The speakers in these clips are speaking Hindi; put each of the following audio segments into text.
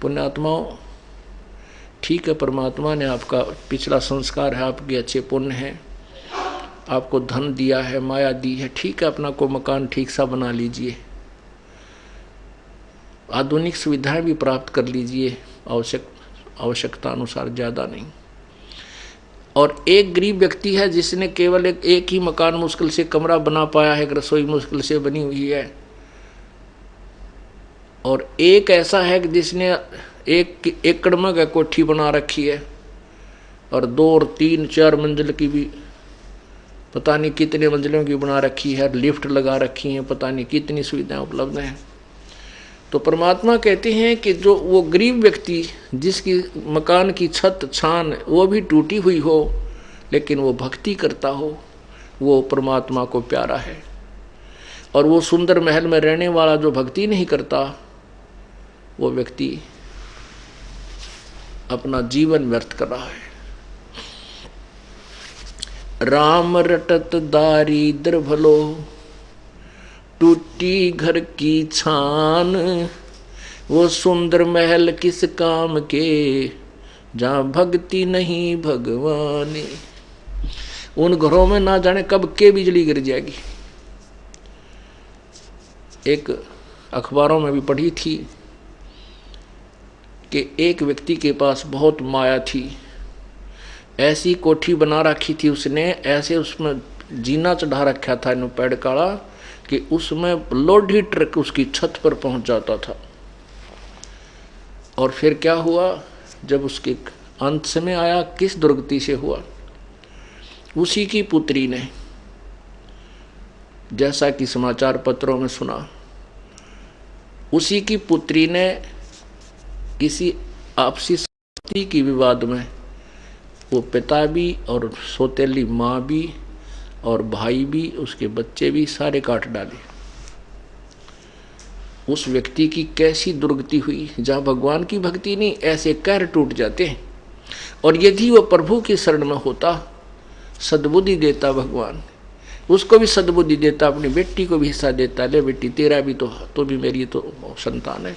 पुण्यात्माओं, ठीक है, परमात्मा ने आपका पिछला संस्कार है, आपके अच्छे पुण्य है, आपको धन दिया है, माया दी है, ठीक है, अपना को मकान ठीक सा बना लीजिए, आधुनिक सुविधाएं भी प्राप्त कर लीजिए, आवश्यकता अनुसार, ज़्यादा नहीं। और एक गरीब व्यक्ति है जिसने केवल एक ही मकान मुश्किल से कमरा बना पाया है, एक रसोई मुश्किल से बनी हुई है, और एक ऐसा है कि जिसने 1 एकड़ में कोठी बना रखी है, और 2 और 3 4 मंजिल की भी, पता नहीं कितने मंजिलों की बना रखी है, लिफ्ट लगा रखी है, पता नहीं कितनी सुविधाएं उपलब्ध हैं। तो परमात्मा कहते हैं कि जो वो गरीब व्यक्ति जिसकी मकान की छत छान वो भी टूटी हुई हो, लेकिन वो भक्ति करता हो, वो परमात्मा को प्यारा है। और वो सुंदर महल में रहने वाला जो भक्ति नहीं करता, वो व्यक्ति अपना जीवन व्यर्थ कर रहा है। राम रटत दारिद्र भलो, टूटी घर की छान, वो सुंदर महल किस काम के, जहाँ भक्ति नहीं भगवान। उन घरों में ना जाने कब के बिजली गिर जाएगी। एक अखबारों में भी पढ़ी थी कि एक व्यक्ति के पास बहुत माया थी, ऐसी कोठी बना रखी थी उसने, ऐसे उसमें जीना चढ़ा रखा था इन पेड़ काड़ा कि उसमें लोडी ट्रक उसकी छत पर पहुंच जाता था। और फिर क्या हुआ, जब उसके अंत समय आया, किस दुर्गति से हुआ, उसी की पुत्री ने, जैसा कि समाचार पत्रों में सुना, उसी की पुत्री ने किसी आपसी संपत्ति की विवाद में वो पिता भी और सौतेली माँ भी और भाई भी, उसके बच्चे भी सारे काट डाले। उस व्यक्ति की कैसी दुर्गति हुई, जहाँ भगवान की भक्ति नहीं, ऐसे कहर टूट जाते हैं। और यदि वो प्रभु की शरण में होता, सद्बुद्धि देता भगवान, उसको भी सद्बुद्धि देता, अपनी बेटी को भी हिस्सा देता, ले बेटी तेरा भी तो भी मेरी तो संतान है,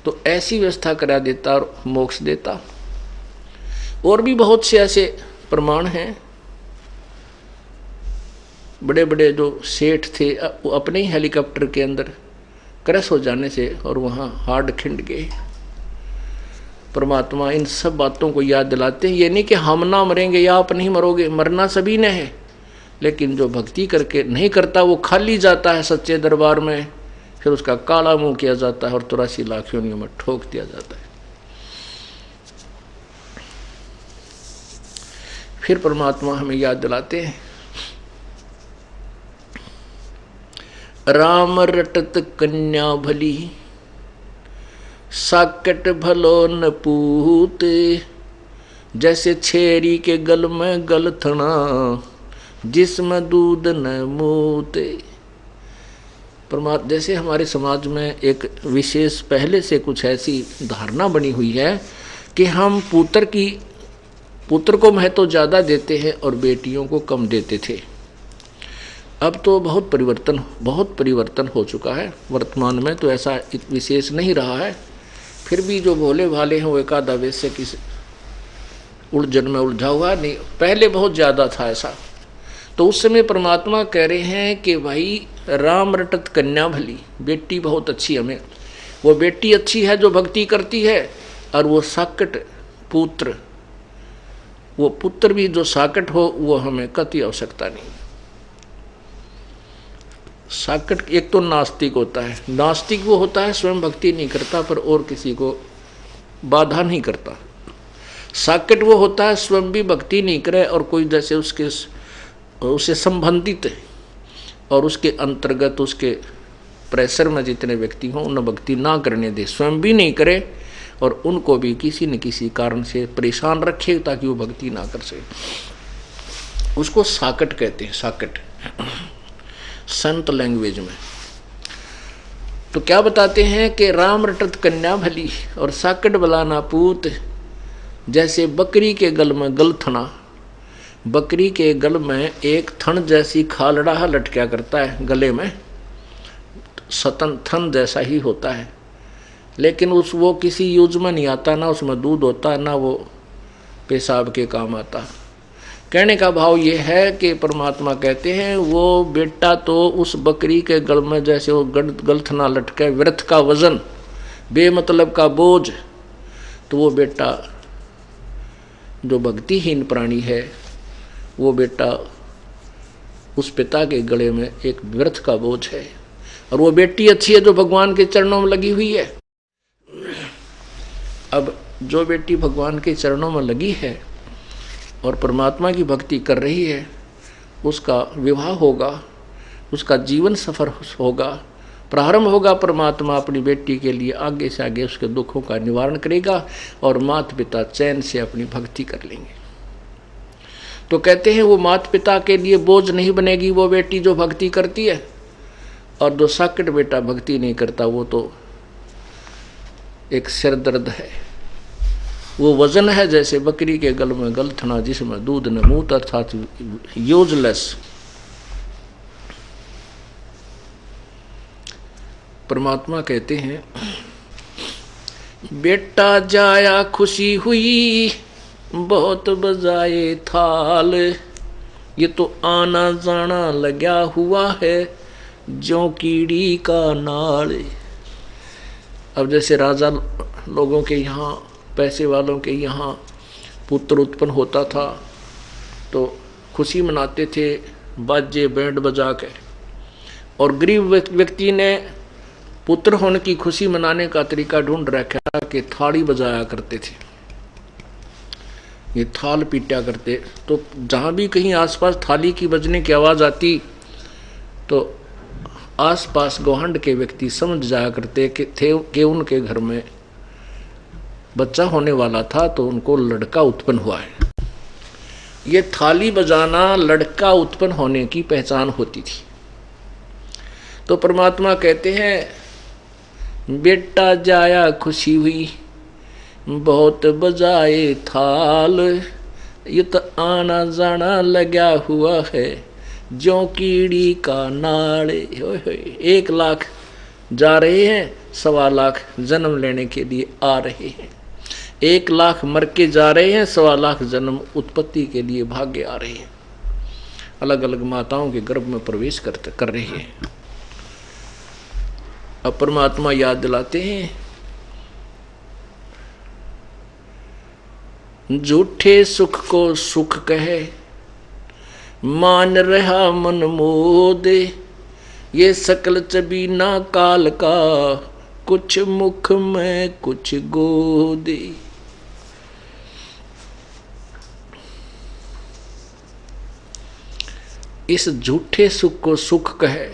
तो ऐसी व्यवस्था करा देता और मोक्ष देता। और भी बहुत से ऐसे प्रमाण हैं। बड़े बड़े जो सेठ थे, वो अपने ही हेलीकॉप्टर के अंदर क्रैश हो जाने से और वहाँ हार्ड खिंड गए। परमात्मा इन सब बातों को याद दिलाते हैं। ये नहीं कि हम ना मरेंगे या आप नहीं मरोगे, मरना सभी ने है, लेकिन जो भक्ति करके नहीं करता वो खाली जाता है सच्चे दरबार में, फिर उसका काला मुंह किया जाता है और 83 लाख योनियों में ठोक दिया जाता है। फिर परमात्मा हमें याद दिलाते हैं, राम रटत कन्या भली, साकट भलो न पूत, जैसे छेरी के गल में गलथना, जिसमें दूध न मूते। परमात्मा, जैसे हमारे समाज में एक विशेष पहले से कुछ ऐसी धारणा बनी हुई है कि हम पुत्र को महत्व ज़्यादा देते हैं और बेटियों को कम देते थे। अब तो बहुत परिवर्तन हो चुका है। वर्तमान में तो ऐसा विशेष नहीं रहा है। फिर भी जो भोले भाले हैं वो एकाधा वैसे किसी उलझन में उलझा हुआ नहीं, पहले बहुत ज़्यादा था ऐसा। तो उस समय परमात्मा कह रहे हैं कि भाई राम रटत कन्या भली, बेटी बहुत अच्छी हमें, वो बेटी अच्छी है जो भक्ति करती है, और वो साकट पुत्र, वो पुत्र भी जो साकट हो, वो हमें कति आवश्यकता नहीं। साकट एक तो नास्तिक होता है, नास्तिक वो होता है स्वयं भक्ति नहीं करता पर और किसी को बाधा नहीं करता। साकट वो होता है स्वयं भी भक्ति नहीं करे और कोई जैसे उससे संबंधित और उसके अंतर्गत उसके प्रेशर में जितने व्यक्ति हों उन्हें भक्ति ना करने दे, स्वयं भी नहीं करे और उनको भी किसी न किसी कारण से परेशान रखे ताकि वो भक्ति ना कर सके। उसको साकट कहते हैं, साकट संत लैंग्वेज में। तो क्या बताते हैं कि राम रटत कन्या भली और साकट भला ना पूत, जैसे बकरी के गल में गलथना, बकरी के गल में एक थन जैसी खालड़ा लटका करता है गले में, सतन थन जैसा ही होता है, लेकिन वो किसी यूज में नहीं आता, ना उसमें दूध होता, ना वो पेशाब के काम आता। कहने का भाव ये है कि परमात्मा कहते हैं वो बेटा तो उस बकरी के गल में जैसे वो गलथना लटके, व्यर्थ का वजन, बेमतलब का बोझ, तो वो बेटा जो भक्तिहीन प्राणी है, वो बेटा उस पिता के गले में एक व्यर्थ का बोझ है। और वो बेटी अच्छी है जो भगवान के चरणों में लगी हुई है। अब जो बेटी भगवान के चरणों में लगी है और परमात्मा की भक्ति कर रही है, उसका विवाह होगा, उसका जीवन सफर होगा, प्रारंभ होगा। परमात्मा अपनी बेटी के लिए आगे से आगे उसके दुखों का निवारण करेगा और माता पिता चैन से अपनी भक्ति कर लेंगे। तो कहते हैं वो माता पिता के लिए बोझ नहीं बनेगी वो बेटी जो भक्ति करती है, और जो साकट बेटा भक्ति नहीं करता वो तो एक सिर दर्द है, वो वजन है जैसे बकरी के गल में गलथना जिसमें दूध न मूत, अर्थात यूजलेस। परमात्मा कहते हैं बेटा जाया खुशी हुई बहुत बजाए थाल, ये तो आना जाना लगा हुआ है ज्यों कीड़ी का नाल। अब जैसे राजा लोगों के यहाँ, पैसे वालों के यहाँ पुत्र उत्पन्न होता था तो खुशी मनाते थे बाजे बैंड बजा के, और गरीब व्यक्ति ने पुत्र होने की खुशी मनाने का तरीका ढूंढ रखा कि थाली बजाया करते थे, ये थाल पीटा करते। तो जहाँ भी कहीं आसपास थाली की बजने की आवाज़ आती तो आसपास गौहंड के व्यक्ति समझ जाया करते कि उनके घर में बच्चा होने वाला था, तो उनको लड़का उत्पन्न हुआ है। ये थाली बजाना लड़का उत्पन्न होने की पहचान होती थी। तो परमात्मा कहते हैं बेटा जाया खुशी हुई बहुत बजाए थाल, ये तो आना जाना लगा हुआ है ज्यों कीड़ी का नाड़े। 1 लाख जा रहे हैं, 1.25 लाख जन्म लेने के लिए आ रहे हैं, 1 लाख मर के जा रहे हैं, 1.25 लाख जन्म उत्पत्ति के लिए भागे आ रहे हैं, अलग अलग माताओं के गर्भ में प्रवेश कर रहे हैं। अब परमात्मा याद दिलाते हैं झूठे सुख को सुख कहे मान रहा मन मोदे, ये सकल चबीना काल का कुछ मुख में कुछ गोदे। इस झूठे सुख को सुख कहे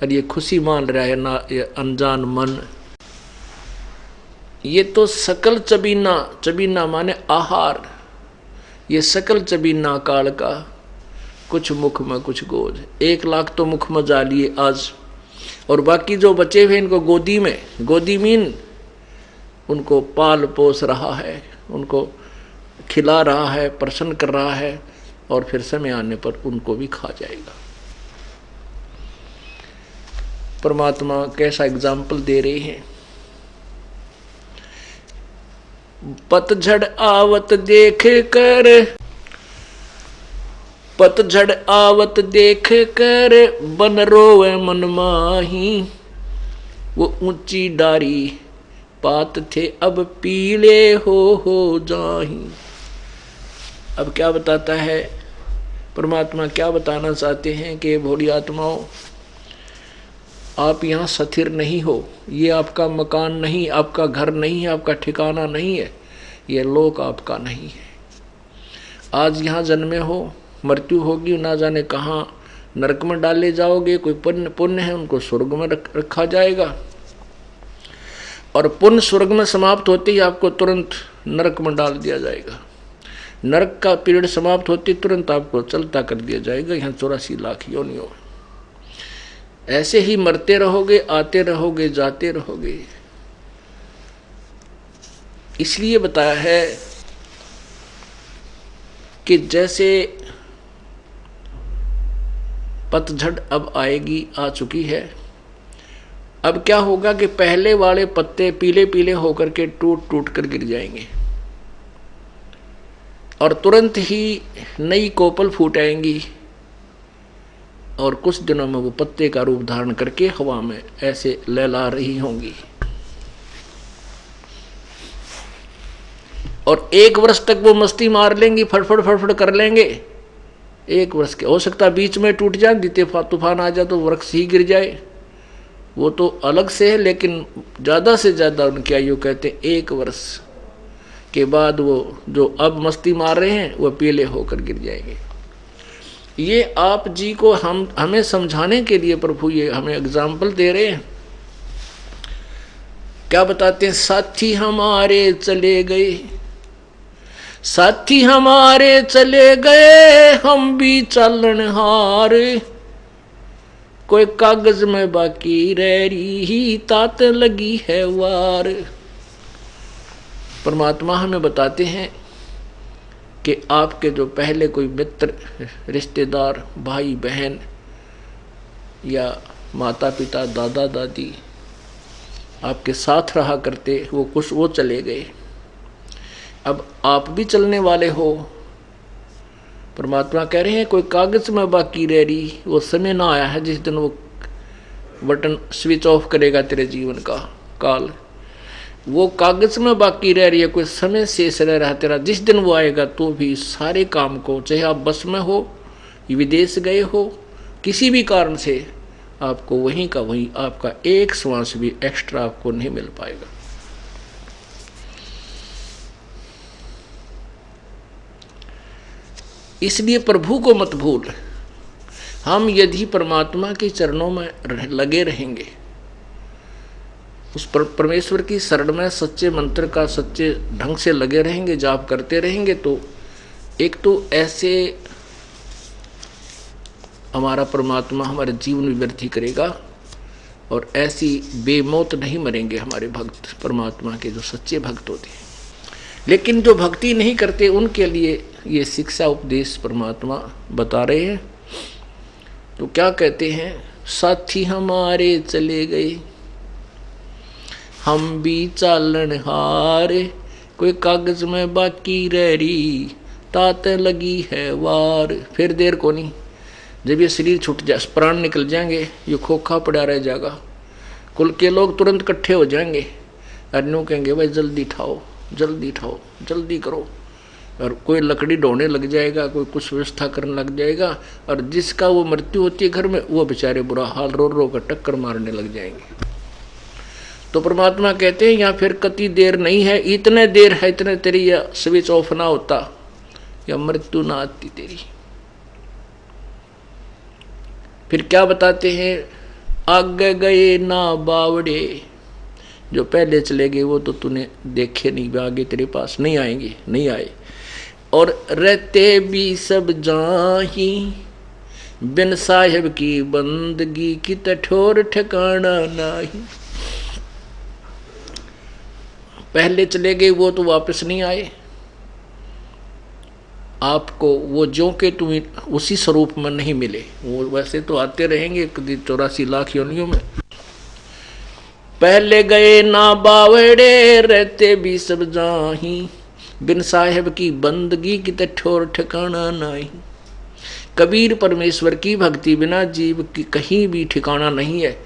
और ये खुशी मान रहा है ना, ये अनजान मन, ये तो सकल चबीना, चबीना माने आहार, ये सकल चबीना काल का कुछ मुख में कुछ गोद। 1 लाख तो मुख में जा लिए आज, और बाकी जो बचे हुए इनको गोदी में, गोदी मीन उनको पाल पोस रहा है, उनको खिला रहा है, प्रसन्न कर रहा है, और फिर समय आने पर उनको भी खा जाएगा। परमात्मा कैसा एग्जाम्पल दे रहे हैं। पतझड़ आवत देख कर, पतझड़ आवत देख कर बन रोवे मन माही, वो ऊंची डारी पात थे अब पीले हो जाही। अब क्या बताता है परमात्मा, क्या बताना चाहते हैं कि भोली आत्माओं, आप यहाँ स्थिर नहीं हो, ये आपका मकान नहीं, आपका घर नहीं है, आपका ठिकाना नहीं है, ये लोक आपका नहीं है। आज यहाँ जन्मे हो, मृत्यु होगी, ना जाने कहाँ नरक में डाले जाओगे। कोई पुण्य है उनको स्वर्ग में रखा जाएगा, और पुण्य स्वर्ग में समाप्त होते ही आपको तुरंत नरक में डाल दिया जाएगा। नरक का पीरियड समाप्त होते तुरंत आपको चलता कर दिया जाएगा यहाँ 84 लाख योनियों। ऐसे ही मरते रहोगे, आते रहोगे, जाते रहोगे। इसलिए बताया है कि जैसे पतझड़ अब आएगी, आ चुकी है, अब क्या होगा कि पहले वाले पत्ते पीले पीले होकर के टूट टूट कर गिर जाएंगे और तुरंत ही नई कोपल फूट आएंगी और कुछ दिनों में वो पत्ते का रूप धारण करके हवा में ऐसे लहला रही होंगी। और 1 वर्ष तक वो मस्ती मार लेंगी, फड़फड़ फड़फड़ कर लेंगे। 1 वर्ष के हो सकता बीच में टूट जाए, बीते तूफान आ जाए तो वृक्ष ही गिर जाए, वो तो अलग से है। लेकिन ज़्यादा से ज़्यादा उनकी आयु कहते हैं 1 वर्ष के बाद वो जो अब मस्ती मार रहे हैं वो पीले होकर गिर जाएंगे। ये आप जी को हमें समझाने के लिए प्रभु ये हमें एग्जाम्पल दे रहे हैं। क्या बताते हैं? साथी हमारे चले गए, साथी हमारे चले गए, हम भी चलनहार, कोई कागज में बाकी रह रही, तात लगी है वार। परमात्मा हमें बताते हैं कि आपके जो पहले कोई मित्र, रिश्तेदार, भाई बहन या माता पिता, दादा दादी आपके साथ रहा करते, वो चले गए। अब आप भी चलने वाले हो। परमात्मा कह रहे हैं कोई कागज में बाकी रह रही, वो समय ना आया है जिस दिन वो बटन स्विच ऑफ करेगा तेरे जीवन का काल। वो कागज में बाकी रह रही है, कोई समय शेष रह रहा है तेरा। जिस दिन वो आएगा तो भी सारे काम को, चाहे आप बस में हो, विदेश गए हो, किसी भी कारण से आपको वहीं का वहीं, आपका एक श्वास भी एक्स्ट्रा आपको नहीं मिल पाएगा। इसलिए प्रभु को मत भूल। हम यदि परमात्मा के चरणों में लगे रहेंगे, उस परमेश्वर की शरण में सच्चे मंत्र का सच्चे ढंग से लगे रहेंगे, जाप करते रहेंगे, तो एक तो ऐसे हमारा परमात्मा हमारे जीवन में वृद्धि करेगा और ऐसी बेमौत नहीं मरेंगे हमारे भक्त, परमात्मा के जो सच्चे भक्त होते हैं। लेकिन जो भक्ति नहीं करते उनके लिए ये शिक्षा उपदेश परमात्मा बता रहे हैं। तो क्या कहते हैं? साथी हमारे चले गए, हम भी चालनहार, कोई कागज में बाकी रह रही, तात लगी है वार। फिर देर को नहीं, जब ये शरीर छूट जाए, प्राण निकल जाएंगे, ये खोखा पड़ा रह जाएगा, कुल के लोग तुरंत इकट्ठे हो जाएंगे और न्यू कहेंगे भाई जल्दी ठाओ, जल्दी ठाओ, जल्दी करो। और कोई लकड़ी ढोने लग जाएगा, कोई कुछ व्यवस्था करने लग जाएगा, और जिसका वो मृत्यु होती है घर में, वो बेचारे बुरा हाल रो रो कर टक्कर मारने लग जाएंगे। तो परमात्मा कहते हैं यहाँ फिर कति देर नहीं है, इतने देर है, इतने तेरी या स्विच ऑफ ना होता या मृत्यु ना आती तेरी। फिर क्या बताते हैं? आगे गए ना बावड़े, जो पहले चले गए वो तो तूने देखे नहीं, आगे तेरे पास नहीं आएंगे, नहीं आए। और रहते भी सब जाही, बिन साहिब की बंदगी की ठोर ठिकाना नहीं। पहले चले गए वो तो वापस नहीं आए, आपको वो जो के तुम उसी स्वरूप में नहीं मिले। वो वैसे तो आते रहेंगे 84 लाख योनियों में। पहले गए ना बावड़े, रहते भी सब जाही, बिन साहेब की बंदगी की ठोर ठिकाना नहीं। कबीर परमेश्वर की भक्ति बिना जीव की कहीं भी ठिकाना नहीं है।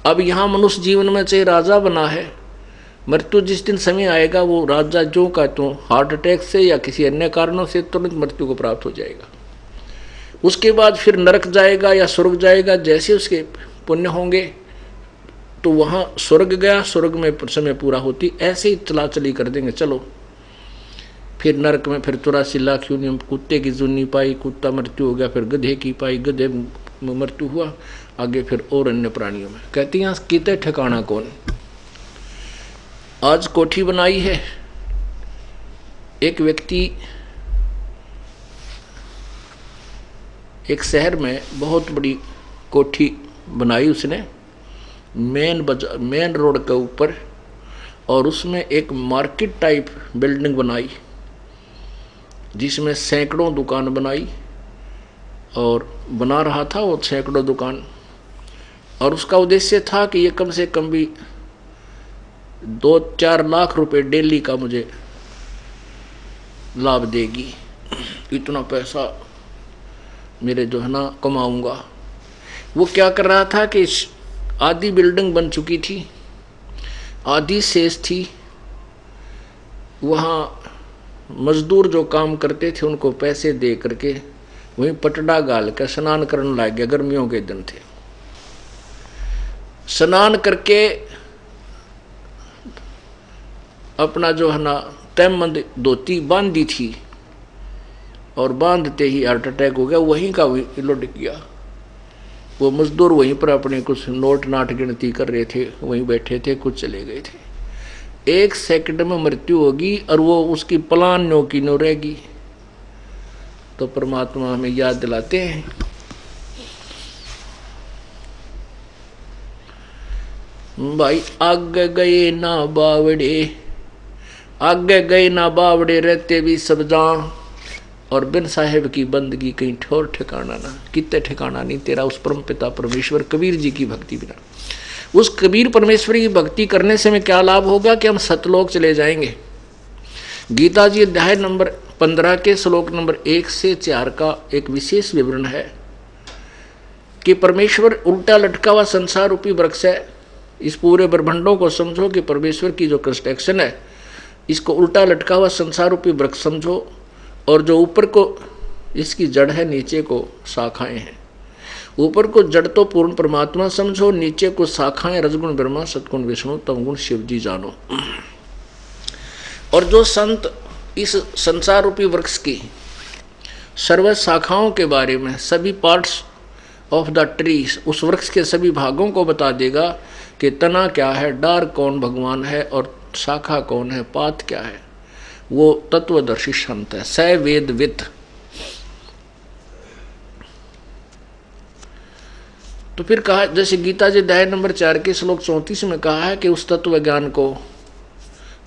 अब यहाँ मनुष्य जीवन में चाहे राजा बना है, मृत्यु जिस दिन समय आएगा वो राजा जो का तो हार्ट अटैक से या किसी अन्य कारणों से तुरंत मृत्यु को प्राप्त हो जाएगा। उसके बाद फिर नरक जाएगा या स्वर्ग जाएगा, जैसे उसके पुण्य होंगे तो वहाँ स्वर्ग गया, स्वर्ग में समय पूरा होती, ऐसे ही चला चली कर देंगे। चलो फिर नरक में फिर 84 लाख योनियों, कुत्ते की जुन्नी पाई, कुत्ता मृत्यु हो गया, फिर गधे की पाई, गधे में मृत्यु हुआ, आगे फिर और अन्य प्राणियों में। कहती हैं किते ठिकाना कौन। आज कोठी बनाई है, एक व्यक्ति एक शहर में बहुत बड़ी कोठी बनाई उसने मेन रोड के ऊपर, और उसमें एक मार्केट टाइप बिल्डिंग बनाई जिसमें सैकड़ों दुकान बनाई, और बना रहा था वो सैकड़ों दुकान। और उसका उद्देश्य था कि ये कम से कम भी 2-4 लाख रुपए डेली का मुझे लाभ देगी, इतना पैसा मेरे जो है ना कमाऊंगा। वो क्या कर रहा था कि आधी बिल्डिंग बन चुकी थी, आधी शेष थी, वहाँ मजदूर जो काम करते थे उनको पैसे दे करके वहीं पटड़ा गाल कर स्नान करने लग गया। गर्मियों के दिन थे, स्नान करके अपना जो है ना तैमंद धोती बांधी थी और बांधते ही हार्ट अटैक हो गया, वहीं का वहीं लुढ़क गया। वो मजदूर वहीं पर अपने कुछ नोट नाट गिनती कर रहे थे, वहीं बैठे थे, कुछ चले गए थे। 1 सेकंड में मृत्यु होगी और वो उसकी प्लान नो की नो रहेगी। तो परमात्मा हमें याद दिलाते हैं, भाई आगे गए ना बावड़े, आगे गए ना बावड़े रहते भी सब जान, और बिन साहेब की बंदगी कहीं ठोर ठिकाना ना, कितने ठिकाना नहीं तेरा उस परम पिता परमेश्वर कबीर जी की भक्ति बिना। उस कबीर परमेश्वर की भक्ति करने से हमें क्या लाभ होगा कि हम सतलोक चले जाएंगे। गीता जी अध्याय नंबर 15 के श्लोक नंबर 1 से 4 का एक विशेष विवरण है कि परमेश्वर उल्टा लटका हुआ संसार रूपी वृक्ष है। इस पूरे ब्रह्मांडों को समझो कि परमेश्वर की जो कंस्ट्रक्शन है, इसको उल्टा लटका हुआ संसार रूपी वृक्ष समझो, और जो ऊपर को इसकी जड़ है, नीचे को शाखाएं हैं। ऊपर को जड़ तो पूर्ण परमात्मा समझो, नीचे को शाखाएं रजगुण ब्रह्मा सतगुण विष्णु तमगुण शिव जी जानो। और जो संत इस संसार रूपी वृक्ष की सर्व शाखाओं के बारे में, सभी पार्ट्स ऑफ द ट्री, उस वृक्ष के सभी भागों को बता देगा कि तना क्या है, डार कौन भगवान है और शाखा कौन है, पात क्या है, वो तत्वदर्शी संत है, स वेद विद। तो फिर कहा, जैसे गीता जी अध्याय नंबर 4 के श्लोक 34 में कहा है कि उस तत्व ज्ञान को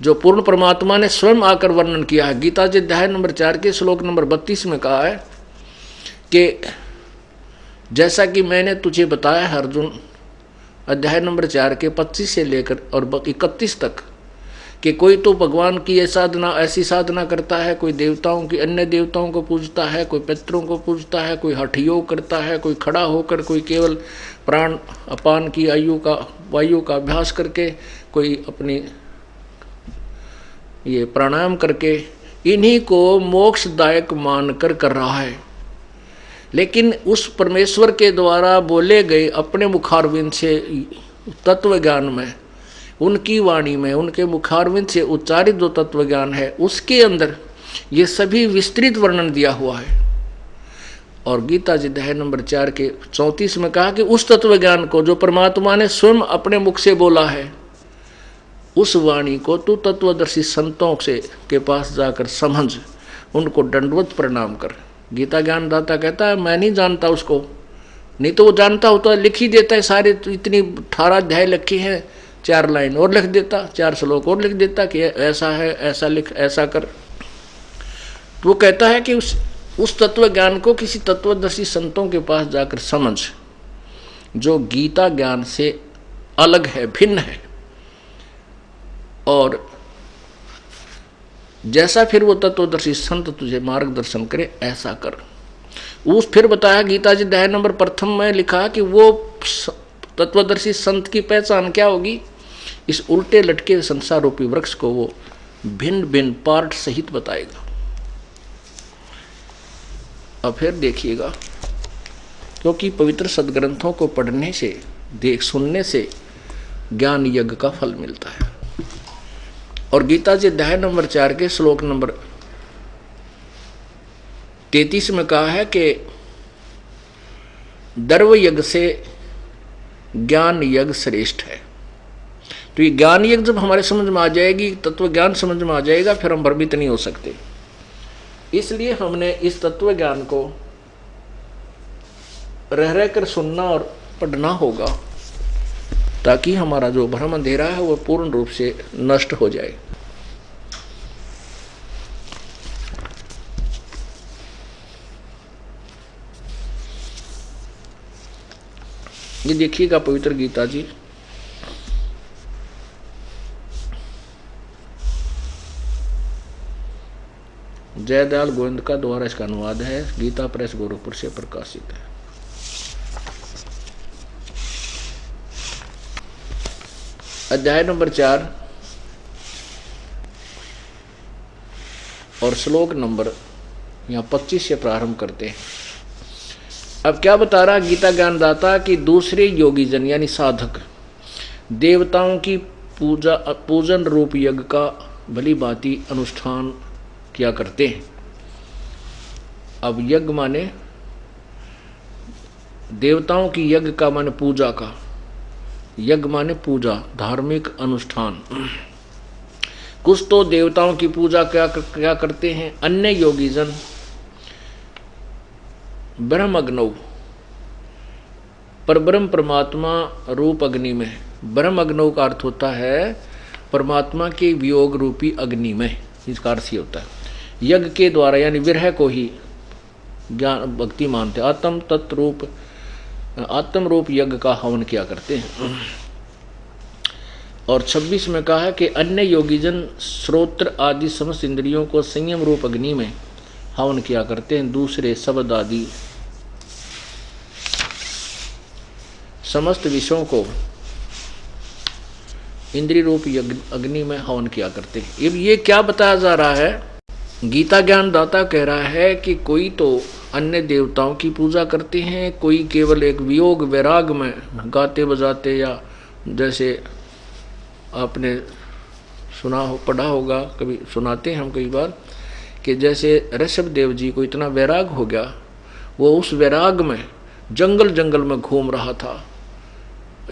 जो पूर्ण परमात्मा ने स्वयं आकर वर्णन किया है। गीता जी अध्याय नंबर 4 के श्लोक नंबर 32 में कहा है कि जैसा कि मैंने तुझे बताया है अर्जुन, अध्याय नंबर 4 के 25 से लेकर और 31 तक, कि कोई तो भगवान की ऐसी साधना करता है, कोई देवताओं की अन्य देवताओं को पूजता है, कोई पितरों को पूजता है, कोई हठ योग करता है, कोई खड़ा होकर, कोई केवल प्राण अपान की वायु का अभ्यास करके, कोई अपनी ये प्राणायाम करके, इन्हीं को मोक्षदायक मानकर कर रहा है। लेकिन उस परमेश्वर के द्वारा बोले गए अपने मुखारविंद से तत्व ज्ञान में, उनकी वाणी में, उनके मुखारविंद से उच्चारित जो तत्व ज्ञान है, उसके अंदर ये सभी विस्तृत वर्णन दिया हुआ है। और गीता जी अध्याय नंबर 4 के 34 में कहा कि उस तत्व ज्ञान को जो परमात्मा ने स्वयं अपने मुख से बोला है, उस वाणी को तू तत्वदर्शी संतों से के पास जाकर समझ, उनको दंडवत प्रणाम कर। गीता ज्ञान दाता कहता है मैं नहीं जानता उसको, नहीं तो वो जानता होता लिख ही देता है, सारे इतनी 18 अध्याय लिखे हैं, 4 लाइन और लिख देता, 4 श्लोक और लिख देता कि ऐसा है, ऐसा लिख, ऐसा कर। तो वो कहता है कि उस तत्व ज्ञान को किसी तत्वदर्शी संतों के पास जाकर समझ, जो गीता ज्ञान से अलग है, भिन्न है। और जैसा फिर वो तत्वदर्शी संत तुझे मार्गदर्शन करे ऐसा कर। उस फिर बताया गीता जी अध्याय नंबर 1 में लिखा कि वो तत्वदर्शी संत की पहचान क्या होगी, इस उल्टे लटके संसार रूपी वृक्ष को वो भिन्न भिन्न पार्ट सहित बताएगा। अब फिर देखिएगा, क्योंकि पवित्र सदग्रंथों को पढ़ने से, सुनने से ज्ञान यज्ञ का फल मिलता है। और गीता जी अध्याय नंबर 4 के श्लोक नंबर 33 में कहा है कि दर्व यज्ञ से ज्ञान यज्ञ श्रेष्ठ है। तो ये ज्ञान यज्ञ जब हमारे समझ में आ जाएगी, तत्व ज्ञान समझ में आ जाएगा, फिर हम भ्रमित नहीं हो सकते। इसलिए हमने इस तत्व ज्ञान को रह कर सुनना और पढ़ना होगा, ताकि हमारा जो भ्रम अंधेरा है वो पूर्ण रूप से नष्ट हो जाए। ये देखिएगा पवित्र गीता जी, जयदयाल गोविंद का द्वारा इसका अनुवाद है, गीता प्रेस गोरखपुर से प्रकाशित है। अध्याय नंबर 4 और श्लोक नंबर यहाँ 25 से प्रारंभ करते हैं। अब क्या बता रहा गीता ज्ञानदाता कि दूसरे योगी जन यानी साधक देवताओं की पूजन रूप यज्ञ का भली भांति अनुष्ठान किया करते हैं। अब यज्ञ माने देवताओं की, यज्ञ का माने पूजा का, यज्ञ माने पूजा, धार्मिक अनुष्ठान। कुछ तो देवताओं की पूजा क्या करते हैं, अन्य योगी जन ब्रह्मग्नौ परब्रह्म परमात्मा रूप अग्नि में, ब्रह्मग्नौ का अर्थ होता है परमात्मा के वियोग रूपी अग्नि में, इसका अर्थ ही होता है यज्ञ के द्वारा, यानी विरह को ही ज्ञान भक्ति मानते, आत्म रूप यज्ञ का हवन किया करते हैं। और 26 में कहा है कि अन्य योगीजन श्रोत्र आदि समस्त इंद्रियों को संयम रूप अग्नि में हवन किया करते हैं, दूसरे शब्द आदि समस्त विषयों को इंद्रिय रूप अग्नि में हवन किया करते हैं। अब ये क्या बताया जा रहा है, गीता ज्ञानदाता कह रहा है कि कोई तो अन्य देवताओं की पूजा करते हैं, कोई केवल एक वियोग वैराग में गाते बजाते, या जैसे आपने पढ़ा होगा, कभी सुनाते हैं हम कई बार, कि जैसे ऋषभ देव जी को इतना वैराग हो गया, वो उस वैराग में जंगल में घूम रहा था,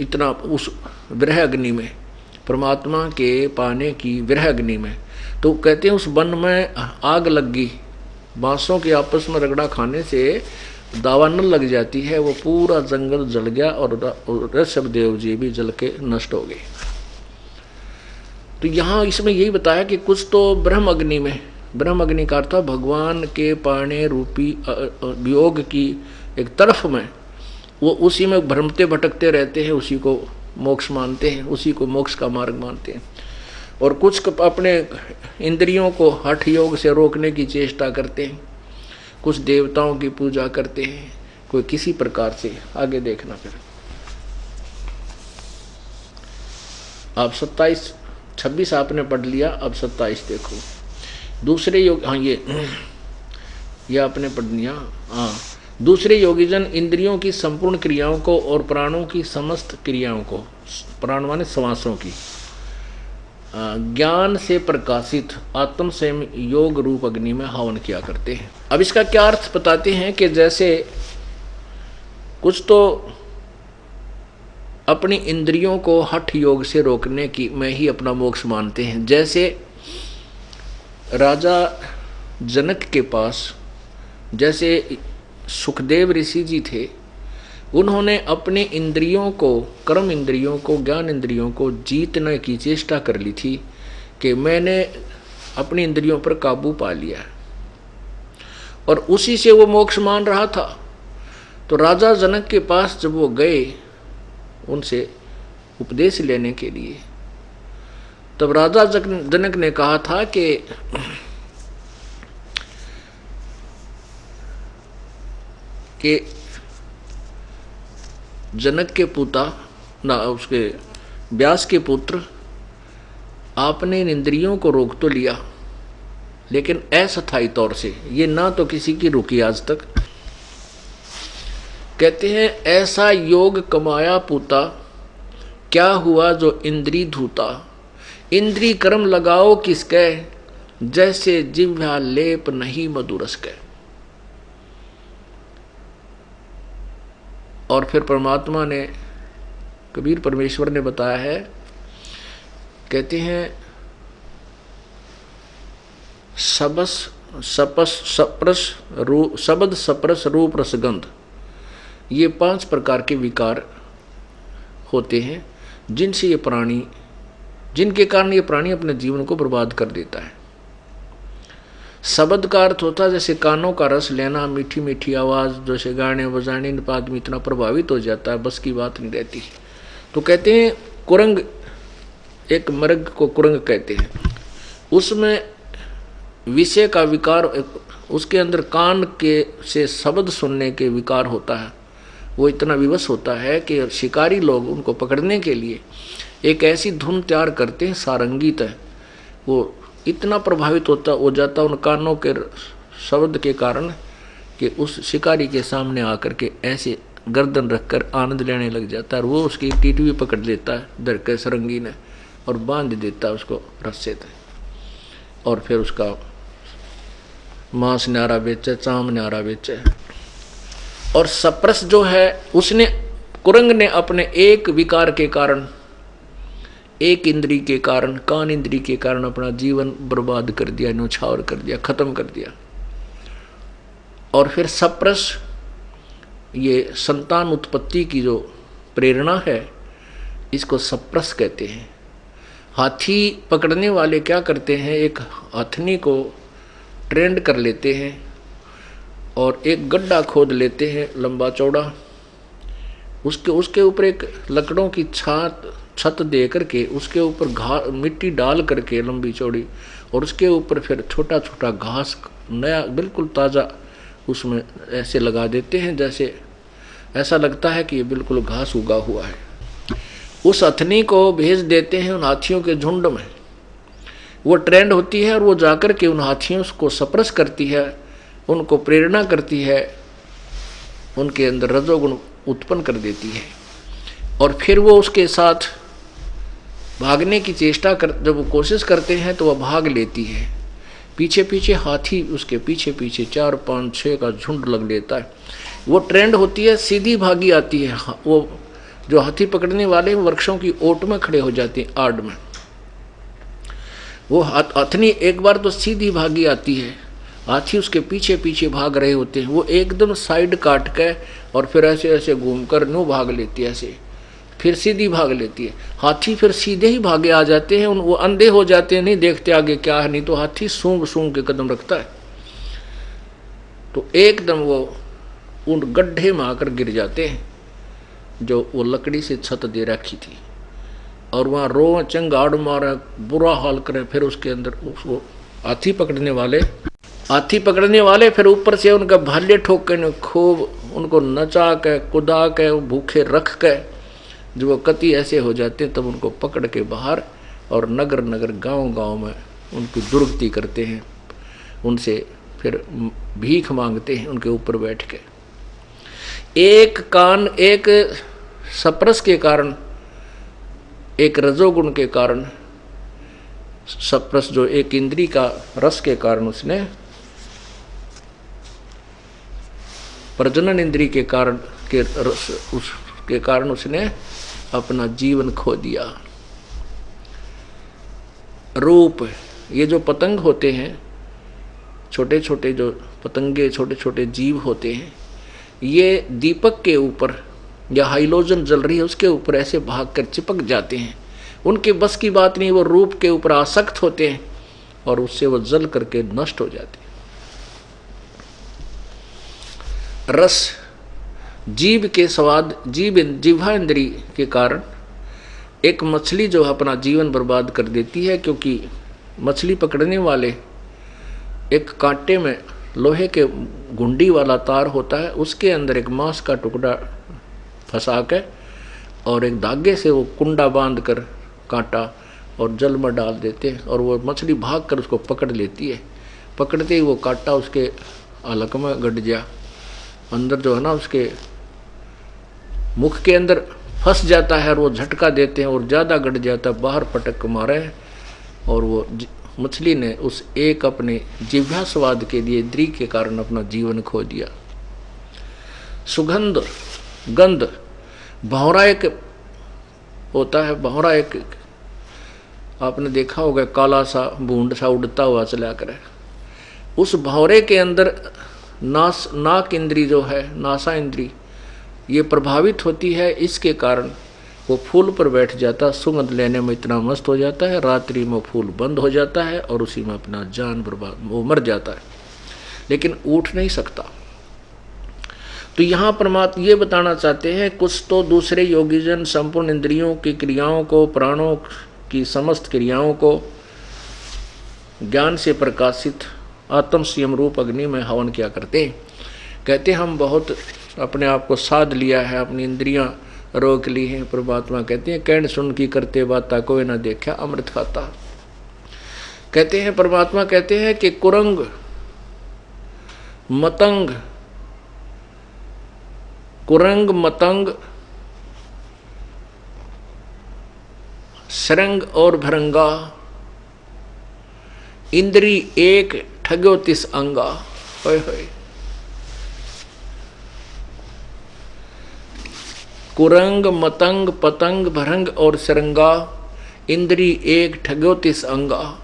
इतना उस विरह अग्नि में, परमात्मा के पाने की विरह अग्नि में। तो कहते हैं उस वन में आग लग गई, बांसों के आपस में रगड़ा खाने से दावा न लग जाती है, वो पूरा जंगल जल गया और ऋषभ देव जी भी जल के नष्ट हो गए। तो यहाँ इसमें यही बताया कि कुछ तो ब्रह्म अग्नि में, ब्रह्म अग्नि का अर्थ भगवान के पाने रूपी वियोग की एक तरफ में, वो उसी में भ्रमते भटकते रहते हैं, उसी को मोक्ष मानते हैं, उसी को मोक्ष का मार्ग मानते हैं। और कुछ अपने इंद्रियों को हठ योग से रोकने की चेष्टा करते हैं, कुछ देवताओं की पूजा करते हैं, कोई किसी प्रकार से। आगे देखना फिर आप 26 आपने पढ़ लिया, अब 27 देखो। दूसरे योग, हाँ ये आपने पढ़ लिया। हाँ, दूसरे योगीजन इंद्रियों की संपूर्ण क्रियाओं को और प्राणों की समस्त क्रियाओं को, प्राण माने श्वासों की, ज्ञान से प्रकाशित आत्म संयम योग रूप अग्नि में हवन किया करते हैं। अब इसका क्या अर्थ बताते हैं कि जैसे कुछ तो अपनी इंद्रियों को हठ योग से रोकने की में ही अपना मोक्ष मानते हैं। जैसे राजा जनक के पास जैसे सुखदेव ऋषि जी थे, उन्होंने अपने इंद्रियों को, कर्म इंद्रियों को, ज्ञान इंद्रियों को जीतने की चेष्टा कर ली थी कि मैंने अपनी इंद्रियों पर काबू पा लिया, और उसी से वो मोक्ष मान रहा था। तो राजा जनक के पास जब वो गए उनसे उपदेश लेने के लिए, तब राजा जनक ने कहा था कि जनक के पुता ना, उसके व्यास के पुत्र, आपने इन इंद्रियों को रोक तो लिया, लेकिन अस्थायी तौर से, ये ना तो किसी की रुकी आज तक। कहते हैं ऐसा योग कमाया पूता, क्या हुआ जो इंद्री धूता। इंद्री कर्म लगाओ किसके, जैसे जिह्वा लेप नहीं मधुरस के। और फिर परमात्मा ने, कबीर परमेश्वर ने बताया है, कहते हैं शब्द सप्रस रूप रसगंध, ये 5 प्रकार के विकार होते हैं जिनसे ये प्राणी, जिनके कारण ये प्राणी अपने जीवन को बर्बाद कर देता है। शब्द का अर्थ होता है जैसे कानों का रस लेना, मीठी मीठी आवाज़, जैसे गाने बजाने पर आदमी इतना प्रभावित हो जाता है, बस की बात नहीं रहती। तो कहते हैं कुरंग, एक मृग को कुरंग कहते हैं, उसमें विषय का विकार, उसके अंदर कान के से शब्द सुनने के विकार होता है। वो इतना विवश होता है कि शिकारी लोग उनको पकड़ने के लिए एक ऐसी धुन तैयार करते हैं सारंगीत है, वो इतना प्रभावित हो जाता उन कानों के शब्द के कारण कि उस शिकारी के सामने आकर के ऐसे गर्दन रखकर आनंद लेने लग जाता है। और वो उसकी टीटवी पकड़ लेता है धर के सरंगी ने और बांध देता है उसको रस्से से, और फिर उसका मांस न्यारा बेचे, चाम न्यारा बेचे। और सप्रस जो है उसने, कुरंग ने अपने एक विकार के कारण, एक इंद्री के कारण, कान इंद्री के कारण अपना जीवन बर्बाद कर दिया, न्यौछावर कर दिया, खत्म कर दिया। और फिर सप्रस, ये संतान उत्पत्ति की जो प्रेरणा है, इसको सप्रस कहते हैं। हाथी पकड़ने वाले क्या करते हैं, एक हथनी को ट्रेंड कर लेते हैं और एक गड्ढा खोद लेते हैं लंबा चौड़ा, उसके ऊपर एक लकड़ों की छत दे करके उसके ऊपर मिट्टी डाल करके लंबी चौड़ी, और उसके ऊपर फिर छोटा छोटा घास नया बिल्कुल ताज़ा उसमें ऐसे लगा देते हैं, जैसे ऐसा लगता है कि ये बिल्कुल घास उगा हुआ है। उस हथनी को भेज देते हैं उन हाथियों के झुंड में, वो ट्रेंड होती है और वो जाकर के उन हाथियों को सप्रस करती है, उनको प्रेरणा करती है, उनके अंदर रजोगुण उत्पन्न कर देती है। और फिर वो उसके साथ भागने की चेष्टा जब वो कोशिश करते हैं तो वह भाग लेती है, पीछे पीछे हाथी उसके पीछे पीछे 4, 5, 6 का झुंड लग लेता है। वो ट्रेंड होती है, सीधी भागी आती है। वो जो हाथी पकड़ने वाले वृक्षों की ओट में खड़े हो जाते हैं, आड़ में। वो हथनी एक बार तो सीधी भागी आती है, हाथी उसके पीछे पीछे भाग रहे होते हैं, वो एकदम साइड काट के और फिर ऐसे ऐसे घूमकर नो भाग लेती है, ऐसे फिर सीधी भाग लेती है। हाथी फिर सीधे ही भागे आ जाते हैं, वो अंधे हो जाते हैं, नहीं देखते आगे क्या है, नहीं तो हाथी सूंघ सूंघ के कदम रखता है, तो एकदम वो उन गड्ढे में आकर गिर जाते हैं जो वो लकड़ी से छत दे रखी थी, और वहाँ रो चंगाड़ मारे, बुरा हाल करे। फिर उसके अंदर उसको हाथी पकड़ने वाले फिर ऊपर से उनका भाले ठोक के खूब उनको नचा के कुदा के भूखे रख के, जो वो कति ऐसे हो जाते हैं तब उनको पकड़ के बाहर और नगर नगर गांव गांव में उनकी दुर्गति करते हैं, उनसे फिर भीख मांगते हैं उनके ऊपर बैठ के। एक सप्रस के कारण, एक रजोगुण के कारण, सप्रस जो एक इंद्री का रस के कारण, उसने प्रजनन इंद्री के कारण के रस उसके कारण उसने अपना जीवन खो दिया। रूप, ये जो पतंग होते हैं, छोटे छोटे जो पतंगे, छोटे छोटे जीव होते हैं, ये दीपक के ऊपर या हाइलोजन जल रही है उसके ऊपर ऐसे भाग कर चिपक जाते हैं, उनके बस की बात नहीं, वो रूप के ऊपर आसक्त होते हैं और उससे वो जल करके नष्ट हो जाते हैं। रस, जीव के स्वाद, जिह्वा इंद्री के कारण एक मछली जो अपना जीवन बर्बाद कर देती है, क्योंकि मछली पकड़ने वाले एक कांटे में लोहे के घुंडी वाला तार होता है, उसके अंदर एक मांस का टुकड़ा फंसा के और एक धागे से वो कुंडा बांध कर कांटा और जल में डाल देते हैं, और वो मछली भाग कर उसको पकड़ लेती है। पकड़ते ही वो कांटा उसके हलक में गड़ गया, अंदर जो है ना उसके मुख के अंदर फंस जाता है, और वो झटका देते हैं और ज़्यादा गड़ जाता है, बाहर पटक मारे, और वो मछली ने उस एक अपने जिह्वा स्वाद के लिए इंद्री के कारण अपना जीवन खो दिया। सुगंध, गंध, भौरा एक होता है, भौरा एक आपने देखा होगा, काला सा बूंद सा उड़ता हुआ चला करे, उस भौरे के अंदर नाक इंद्री जो है, नासा इंद्री, ये प्रभावित होती है इसके कारण वो फूल पर बैठ जाता, सुगंध लेने में इतना मस्त हो जाता है, रात्रि में फूल बंद हो जाता है और उसी में अपना जान बर्बाद, वो मर जाता है, लेकिन उठ नहीं सकता। तो यहाँ परमात्मा ये बताना चाहते हैं, कुछ तो दूसरे योगीजन संपूर्ण इंद्रियों की क्रियाओं को, प्राणों की समस्त क्रियाओं को ज्ञान से प्रकाशित आत्म संयम रूप अग्नि में हवन किया करते हैं। कहते हम बहुत अपने आप को साध लिया है, अपनी इंद्रियां रोक ली हैं। परमात्मा कहते हैं कहन सुन की करते बाता कोई ना देखा अमृत खाता। कहते हैं परमात्मा कहते हैं कि कुरंग मतंग सरंग और भरंगा इंद्री एक ठग्यो तिस अंगा। होय होय। कुरंग मतंग पतंग भरंग और सरंगा इंद्री एक ठग्यो तिस अंगा,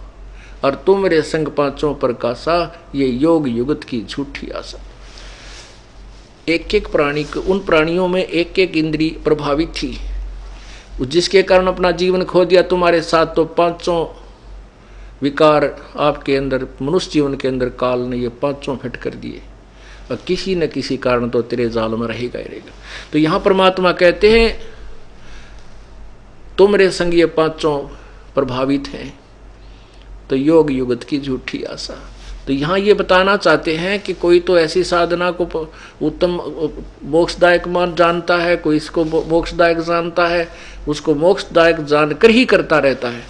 और तुम रे संग पांचों प्रकाशा, ये योग युगत की झूठी आशा। एक एक प्राणी, उन प्राणियों में एक एक इंद्री प्रभावित थी, जिसके कारण अपना जीवन खो दिया। तुम्हारे साथ तो पांचों विकार आपके अंदर, मनुष्य जीवन के अंदर काल ने ये पांचों फिट कर दिए, और किसी न किसी कारण तो तेरे जाल में रहेगा ही रहेगा। तो यहां परमात्मा कहते हैं तुम रे संग ये पांचों प्रभावित हैं, तो योग युगत की झूठी आशा। तो यहाँ ये बताना चाहते हैं कि कोई तो ऐसी साधना को उत्तम मोक्षदायक मान जानता है, कोई इसको मोक्षदायक जानता है, उसको मोक्षदायक जानकर ही करता रहता है।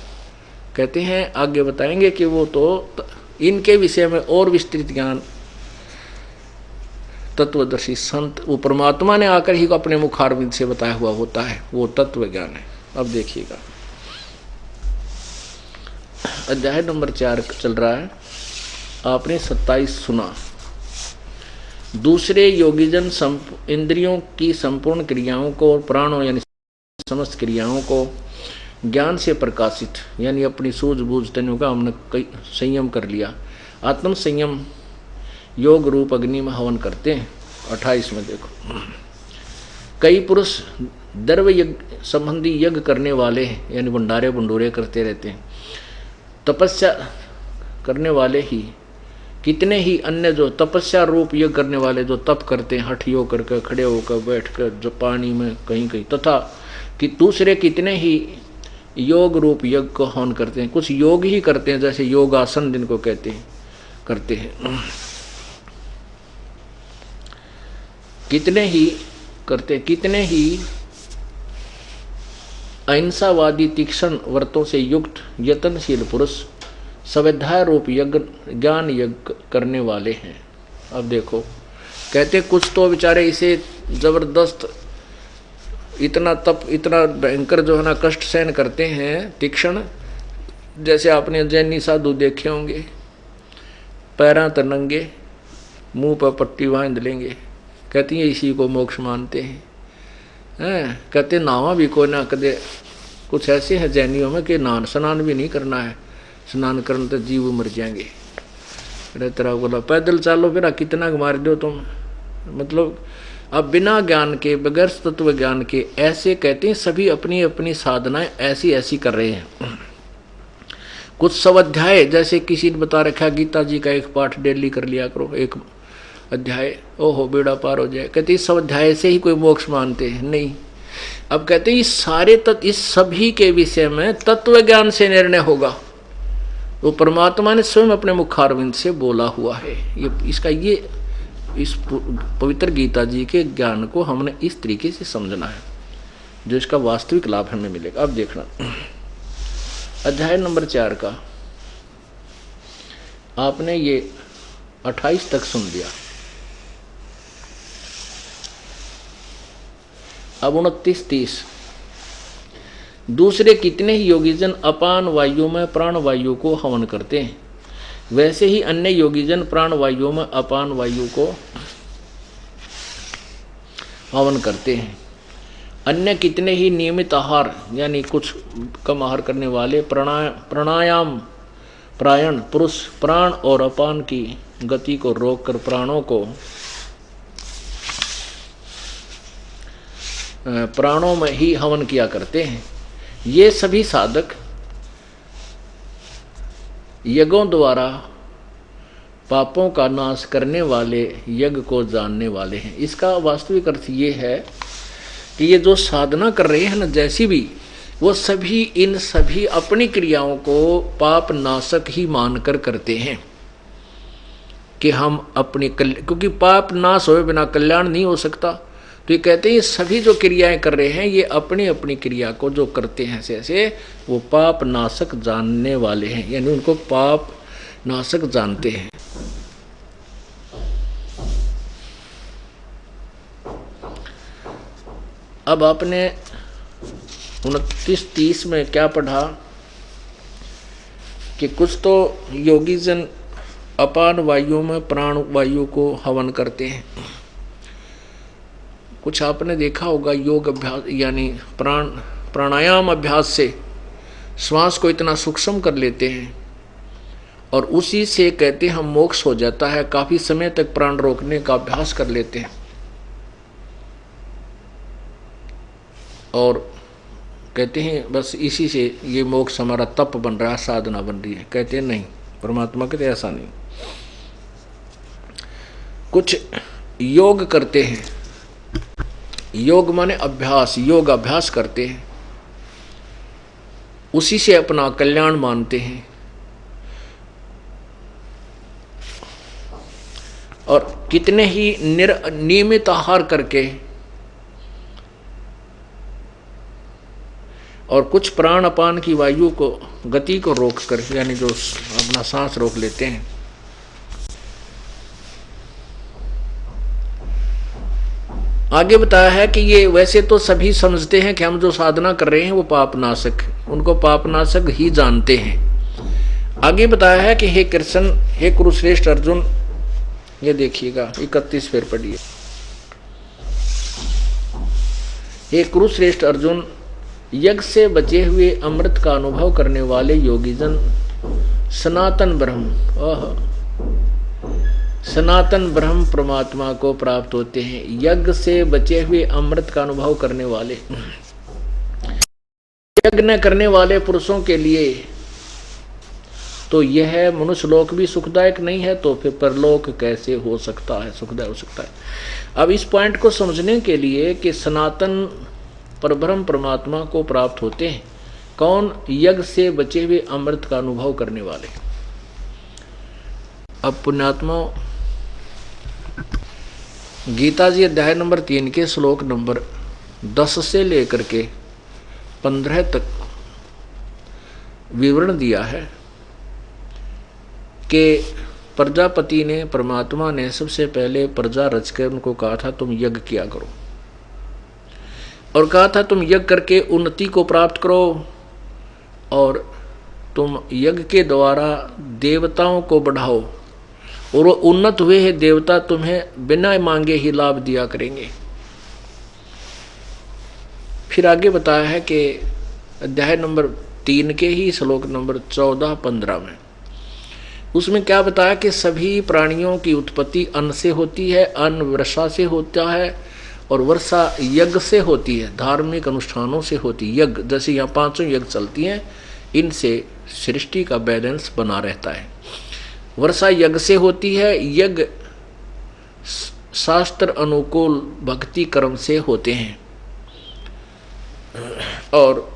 कहते हैं आगे बताएंगे कि वो तो इनके विषय में और विस्तृत ज्ञान तत्वदर्शी संत, वो परमात्मा ने आकर ही अपने मुखारविंद से बताया हुआ होता है, वो तत्व ज्ञान है। अब देखिएगा अध्याय नंबर 4 चल रहा है। आपने 27 सुना। दूसरे योगीजन इंद्रियों की संपूर्ण क्रियाओं को और प्राणों यानी समस्त क्रियाओं को ज्ञान से प्रकाशित, यानी अपनी सूझबूझ तनु का हमने संयम कर लिया, आत्म संयम योग रूप अग्नि में हवन करते हैं। 28 में देखो, कई पुरुष द्रव्य यज्ञ संबंधी यज्ञ करने वाले हैं, यानी भंडारे भंडूरे करते रहते हैं। तपस्या करने वाले ही, कितने ही अन्य जो तपस्या रूप यज्ञ करने वाले जो तप करते हैं, हठ योग करके, खड़े होकर, बैठकर, जो पानी में कहीं कहीं, तथा कि दूसरे कितने ही योग रूप यज्ञ को हवन करते हैं। कुछ योग ही करते हैं, जैसे योगासन जिनको कहते हैं, करते हैं। कितने ही करते, कितने ही अहिंसावादी तीक्ष्ण व्रतों से युक्त यत्नशील पुरुष स्वाध्याय रूप यज्ञ, ज्ञान यज्ञ करने वाले हैं। अब देखो, कहते कुछ तो बेचारे इसे जबरदस्त इतना तप, इतना भयंकर जो है ना कष्ट सहन करते हैं, तीक्ष्ण, जैसे आपने जैनी साधु देखे होंगे, पैरां तर नंगे, मुंह पर पट्टी बांध लेंगे, कहती है इसी को मोक्ष मानते हैं। कहते नावा भी कोई ना कदे, कुछ ऐसे हैं जैनियों में कि स्नान भी नहीं करना है, स्नान करने तो जीव मर जाएंगे। अरे तेरा बोला पैदल चालो फिर कितना मार दो तुम, मतलब अब बिना ज्ञान के, बगैर तत्व ज्ञान के ऐसे कहते हैं। सभी अपनी अपनी साधनाएं ऐसी ऐसी कर रहे हैं। कुछ स्वाध्याय, जैसे किसी ने बता रखा गीता जी का एक पाठ डेली कर लिया करो, एक अध्याय, ओहो बेड़ा पार हो जाए। कहते इस स्वाध्याय से ही कोई मोक्ष मानते हैं? नहीं। अब कहते हैं इस सारे तत्व, इस सभी के विषय में तत्व ज्ञान से निर्णय होगा। वो परमात्मा ने स्वयं अपने मुखारविंद से बोला हुआ है। ये इसका, ये इस पवित्र गीता जी के ज्ञान को हमने इस तरीके से समझना है, जो इसका वास्तविक लाभ हमें मिलेगा। अब देखना अध्याय नंबर 4 का आपने ये 28 तक सुन लिया। अब 29-30, दूसरे कितने ही योगीजन अपान वायु में प्राण वायु को हवन करते हैं, वैसे ही अन्य योगीजन प्राण वायु में अपान वायु को हवन करते हैं। अन्य कितने ही नियमित आहार, यानी कुछ कम आहार करने वाले प्राणायाम प्रायण पुरुष प्राण और अपान की गति को रोककर प्राणों को प्राणों में ही हवन किया करते हैं। ये सभी साधक यज्ञों द्वारा पापों का नाश करने वाले यज्ञ को जानने वाले हैं। इसका वास्तविक अर्थ ये है कि ये जो साधना कर रहे हैं ना, जैसी भी, वो सभी इन सभी अपनी क्रियाओं को पाप नाशक ही मानकर करते हैं कि हम अपनी क्योंकि पाप नाश होए बिना कल्याण नहीं हो सकता। तो ये कहते हैं ये सभी जो क्रियाएं कर रहे हैं ये अपनी अपनी क्रिया को जो करते हैं ऐसे वो पाप नाशक जानने वाले हैं, यानी उनको पाप नाशक जानते हैं। अब आपने 29-30 में क्या पढ़ा कि कुछ तो योगी जन अपान वायु में प्राण वायु को हवन करते हैं। कुछ आपने देखा होगा योग अभ्यास यानी प्राणायाम अभ्यास से श्वास को इतना सूक्ष्म कर लेते हैं और उसी से कहते हैं हम मोक्ष हो जाता है। काफी समय तक प्राण रोकने का अभ्यास कर लेते हैं और कहते हैं बस इसी से ये मोक्ष हमारा तप बन रहा है, साधना बन रही है। कहते हैं नहीं, परमात्मा कहते ऐसा नहीं। कुछ योग करते हैं, योग माने अभ्यास, योग अभ्यास करते हैं, उसी से अपना कल्याण मानते हैं और कितने ही नियमित आहार करके और कुछ प्राण अपान की वायु को गति को रोक कर यानी जो अपना सांस रोक लेते हैं। आगे बताया है कि ये वैसे तो सभी समझते हैं कि हम जो साधना कर रहे हैं वो पापनाशक, उनको पापनाशक ही जानते हैं। आगे बताया है कि हे कृष्ण, हे कुरुश्रेष्ठ अर्जुन, ये देखिएगा 31 फिर पढ़िए। हे कुरुश्रेष्ठ अर्जुन, यज्ञ से बचे हुए अमृत का अनुभव करने वाले योगीजन सनातन ब्रह्म सनातन ब्रह्म परमात्मा को प्राप्त होते हैं। यज्ञ से बचे हुए अमृत का अनुभव करने वाले, यज्ञ न करने वाले पुरुषों के लिए तो यह मनुष्य लोक भी सुखदायक नहीं है, तो फिर परलोक कैसे हो सकता है, सुखदायक हो सकता है। अब इस पॉइंट को समझने के लिए कि सनातन परब्रह्म परमात्मा को प्राप्त होते हैं कौन? यज्ञ से बचे हुए अमृत का अनुभव करने वाले। अब पुण्यात्मा, गीता जी अध्याय नंबर 3 के श्लोक नंबर 10 से लेकर के 15 तक विवरण दिया है कि प्रजापति ने, परमात्मा ने सबसे पहले प्रजा रचकर उनको कहा था तुम यज्ञ किया करो और कहा था तुम यज्ञ करके उन्नति को प्राप्त करो और तुम यज्ञ के द्वारा देवताओं को बढ़ाओ और वो उन्नत हुए हैं देवता तुम्हें बिना मांगे ही लाभ दिया करेंगे। फिर आगे बताया है कि अध्याय नंबर 3 के ही श्लोक नंबर 14-15 में उसमें क्या बताया कि सभी प्राणियों की उत्पत्ति अन्न से होती है, अन्न वर्षा से होता है और वर्षा यज्ञ से होती है, धार्मिक अनुष्ठानों से होती है। यज्ञ जैसे यहाँ 5 यज्ञ चलती हैं, इनसे सृष्टि का बैलेंस बना रहता है। वर्षा यज्ञ से होती है, यज्ञ शास्त्र अनुकूल भक्ति कर्म से होते हैं और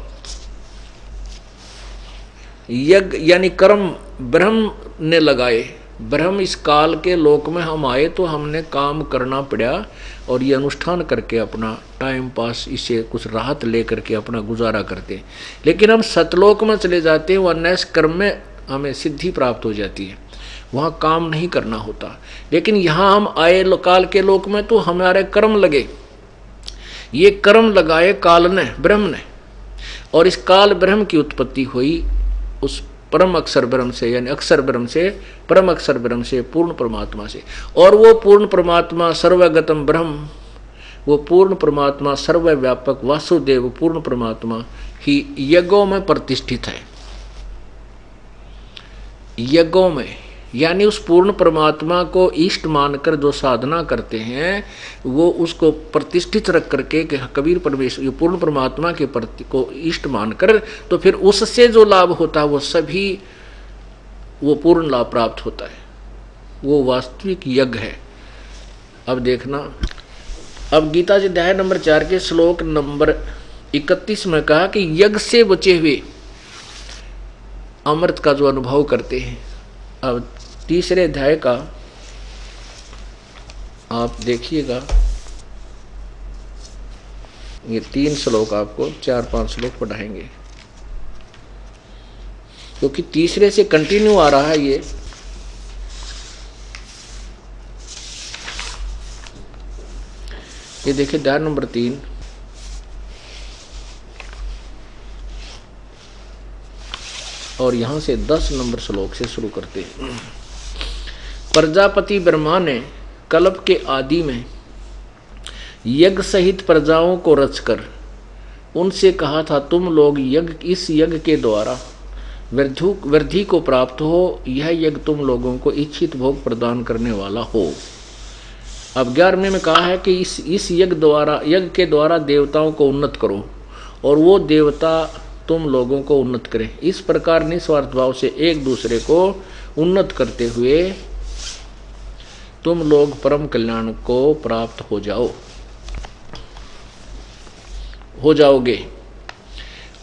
यज्ञ यानी कर्म ब्रह्म ने लगाए। ब्रह्म इस काल के लोक में हम आए तो हमने काम करना पड़ा और ये अनुष्ठान करके अपना टाइम पास, इसे कुछ राहत लेकर के अपना गुजारा करते। लेकिन हम सतलोक में चले जाते हैं, वह नैस कर्म में हमें सिद्धि प्राप्त हो जाती है, वहाँ काम नहीं करना होता। लेकिन यहाँ हम आए काल के लोक में तो हमारे कर्म लगे, ये कर्म लगाए काल ने, ब्रह्म ने, और इस काल ब्रह्म की उत्पत्ति हुई उस परम अक्षर ब्रह्म से, यानी अक्षर ब्रह्म से, परम अक्षर ब्रह्म से, पूर्ण परमात्मा से। और वो पूर्ण परमात्मा सर्वगतम ब्रह्म, वो पूर्ण परमात्मा सर्वव्यापक वासुदेव पूर्ण परमात्मा ही यज्ञों में प्रतिष्ठित है। यज्ञों में यानी उस पूर्ण परमात्मा को इष्ट मानकर जो साधना करते हैं वो उसको प्रतिष्ठित रख करके कि कबीर परमेश्वर ये पूर्ण परमात्मा के प्रति को इष्ट मानकर, तो फिर उससे जो लाभ होता है वो सभी वो पूर्ण लाभ प्राप्त होता है, वो वास्तविक यज्ञ है। अब देखना, अब गीता जी अध्याय नंबर 4 के श्लोक नंबर 31 में कहा कि यज्ञ से बचे हुए अमृत का जो अनुभव करते हैं। अब तीसरे अध्याय का आप देखिएगा, ये 3 श्लोक आपको 4-5 श्लोक पढ़ाएंगे क्योंकि तीसरे से कंटिन्यू आ रहा है ये देखिए अध्याय नंबर 3 और यहां से 10 नंबर श्लोक से शुरू करते हैं। प्रजापति ब्रह्मा ने कल्प के आदि में यज्ञ सहित प्रजाओं को रचकर उनसे कहा था, तुम लोग इस यज्ञ के द्वारा वृद्धि को प्राप्त हो, यह यज्ञ तुम लोगों को इच्छित भोग प्रदान करने वाला हो। अब 11वें में कहा है कि इस यज्ञ के द्वारा देवताओं को उन्नत करो और वो देवता तुम लोगों को उन्नत करें। इस प्रकार निस्वार्थ भाव से एक दूसरे को उन्नत करते हुए तुम लोग परम कल्याण को प्राप्त हो जाओगे।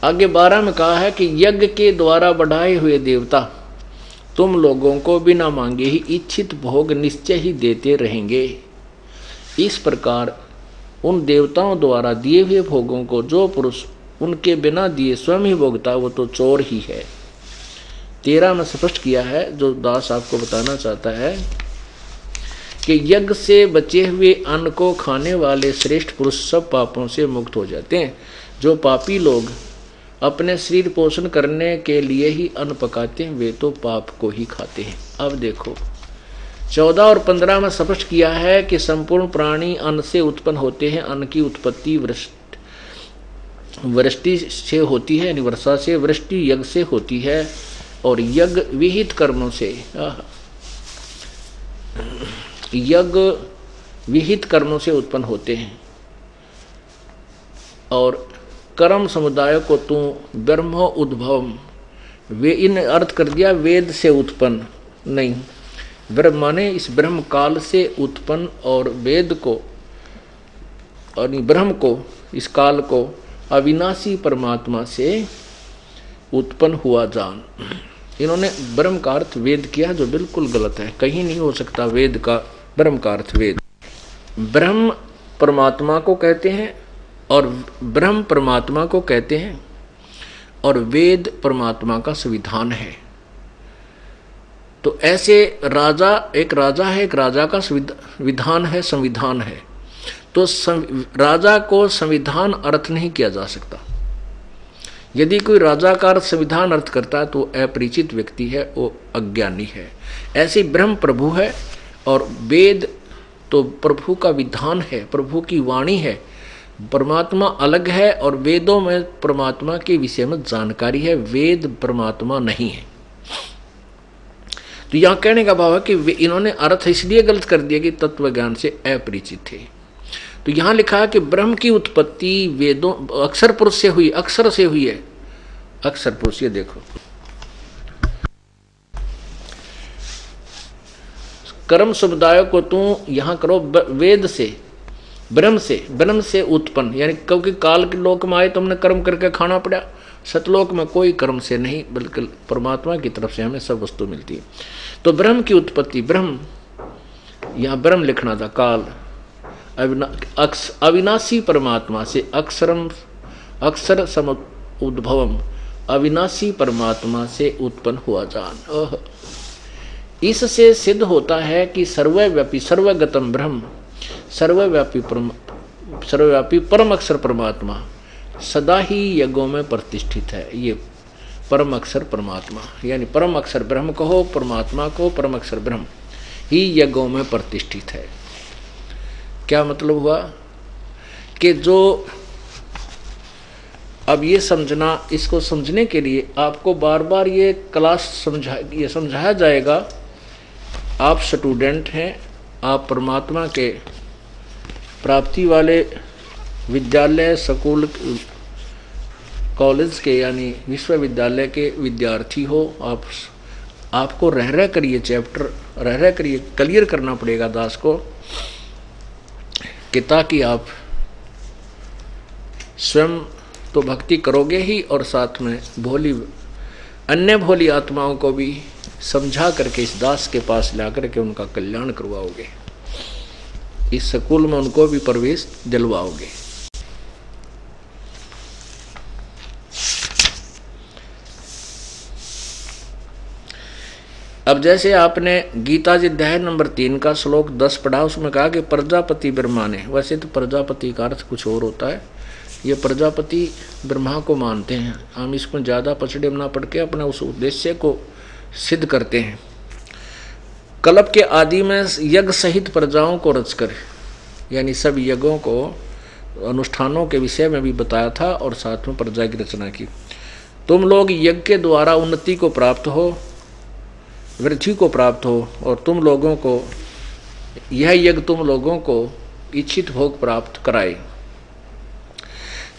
आगे 12 में कहा है कि यज्ञ के द्वारा बढ़ाए हुए देवता तुम लोगों को बिना मांगे ही इच्छित भोग निश्चय ही देते रहेंगे। इस प्रकार उन देवताओं द्वारा दिए हुए भोगों को जो पुरुष उनके बिना दिए स्वयं ही भोगता वो तो चोर ही है। 13 में स्पष्ट किया है, जो दास आपको बताना चाहता है कि यज्ञ से बचे हुए अन्न को खाने वाले श्रेष्ठ पुरुष सब पापों से मुक्त हो जाते हैं। जो पापी लोग अपने शरीर पोषण करने के लिए ही अन्न पकाते हैं वे तो पाप को ही खाते हैं। अब देखो 14 और 15 में स्पष्ट किया है कि संपूर्ण प्राणी अन्न से उत्पन्न होते हैं। अन्न की उत्पत्ति वृष्टि से होती है, यानी वर्षा से, वृष्टि यज्ञ से होती है और यज्ञ विहित कर्मों से उत्पन्न होते हैं। और कर्म समुदाय को तू ब्रह्मो उद्भवम, वे इन अर्थ कर दिया वेद से उत्पन्न नहीं, ब्रह्म माने इस ब्रह्म काल से उत्पन्न और वेद को और ब्रह्म को इस काल को अविनाशी परमात्मा से उत्पन्न हुआ जान। इन्होंने ब्रह्म का अर्थ वेद किया जो बिल्कुल गलत है, कहीं नहीं हो सकता वेद का ब्रह्म का अर्थ वेद। ब्रह्म परमात्मा को कहते हैं और ब्रह्म परमात्मा को कहते हैं और वेद परमात्मा का संविधान है। तो ऐसे एक राजा का विधान है, संविधान है। तो राजा को संविधान अर्थ नहीं किया जा सकता। यदि कोई राजा का अर्थ संविधान अर्थ करता है तो अपरिचित व्यक्ति है, वो अज्ञानी है। ऐसे ब्रह्म प्रभु है और वेद तो प्रभु का विधान है, प्रभु की वाणी है। परमात्मा अलग है और वेदों में परमात्मा के विषय में जानकारी है, वेद परमात्मा नहीं है। तो यहाँ कहने का भाव है कि इन्होंने अर्थ इसलिए गलत कर दिया कि तत्व ज्ञान से अपरिचित थे। तो यहाँ लिखा है कि ब्रह्म की उत्पत्ति वेदों अक्षर पुरुष से हुई, अक्षर से हुई है, अक्षर पुरुष। ये देखो कर्म समुदाय को तू यहाँ करो वेद से, ब्रह्म से उत्पन्न, यानी क्योंकि काल के लोक में आए तुमने कर्म करके खाना पड़ा। सतलोक में कोई कर्म से नहीं बल्कि परमात्मा की तरफ से हमें सब वस्तु मिलती है। तो ब्रह्म की उत्पत्ति, ब्रह्म यहाँ ब्रह्म लिखना था, काल अविनाशी परमात्मा से, अक्षर सम उद्भवम, अविनाशी परमात्मा से उत्पन्न हुआ जान। इससे सिद्ध होता है कि सर्वव्यापी सर्वगतम ब्रह्म, सर्वव्यापी परम अक्षर परमात्मा सदा ही यज्ञों में प्रतिष्ठित है। ये परम अक्षर परमात्मा, यानी परम अक्षर ब्रह्म कहो, परमात्मा को परम अक्षर ब्रह्म ही यज्ञों में प्रतिष्ठित है। क्या मतलब हुआ कि जो अब ये समझना, इसको समझने के लिए आपको बार बार ये क्लास समझाया जाएगा आप स्टूडेंट हैं, आप परमात्मा के प्राप्ति वाले विद्यालय, स्कूल, कॉलेज के यानी विश्वविद्यालय के विद्यार्थी हो। आपको रह कर ये चैप्टर रह कर ये क्लियर करना पड़ेगा दास को, कि ताकि आप स्वयं तो भक्ति करोगे ही और साथ में अन्य भोली आत्माओं को भी समझा करके इस दास के पास ला करके उनका कल्याण करवाओगे, इस स्कूल में उनको भी प्रवेश दिलवाओगे। अब जैसे आपने गीता जी अध्याय नंबर 3 का श्लोक 10 पढ़ा, उसमें कहा कि प्रजापति ब्रह्मा ने, वैसे तो प्रजापति का अर्थ कुछ और होता है, ये प्रजापति ब्रह्मा को मानते हैं, हम इसको ज़्यादा पछड़े ना पड़ के अपना उस उद्देश्य को सिद्ध करते हैं। कल्प के आदि में यज्ञ सहित प्रजाओं को रचकर, यानी सब यज्ञों को अनुष्ठानों के विषय में भी बताया था और साथ में प्रजा की रचना की। तुम लोग यज्ञ के द्वारा उन्नति को प्राप्त हो, वृद्धि को प्राप्त हो, और तुम लोगों को यह यज्ञ तुम लोगों को इच्छित भोग प्राप्त कराए।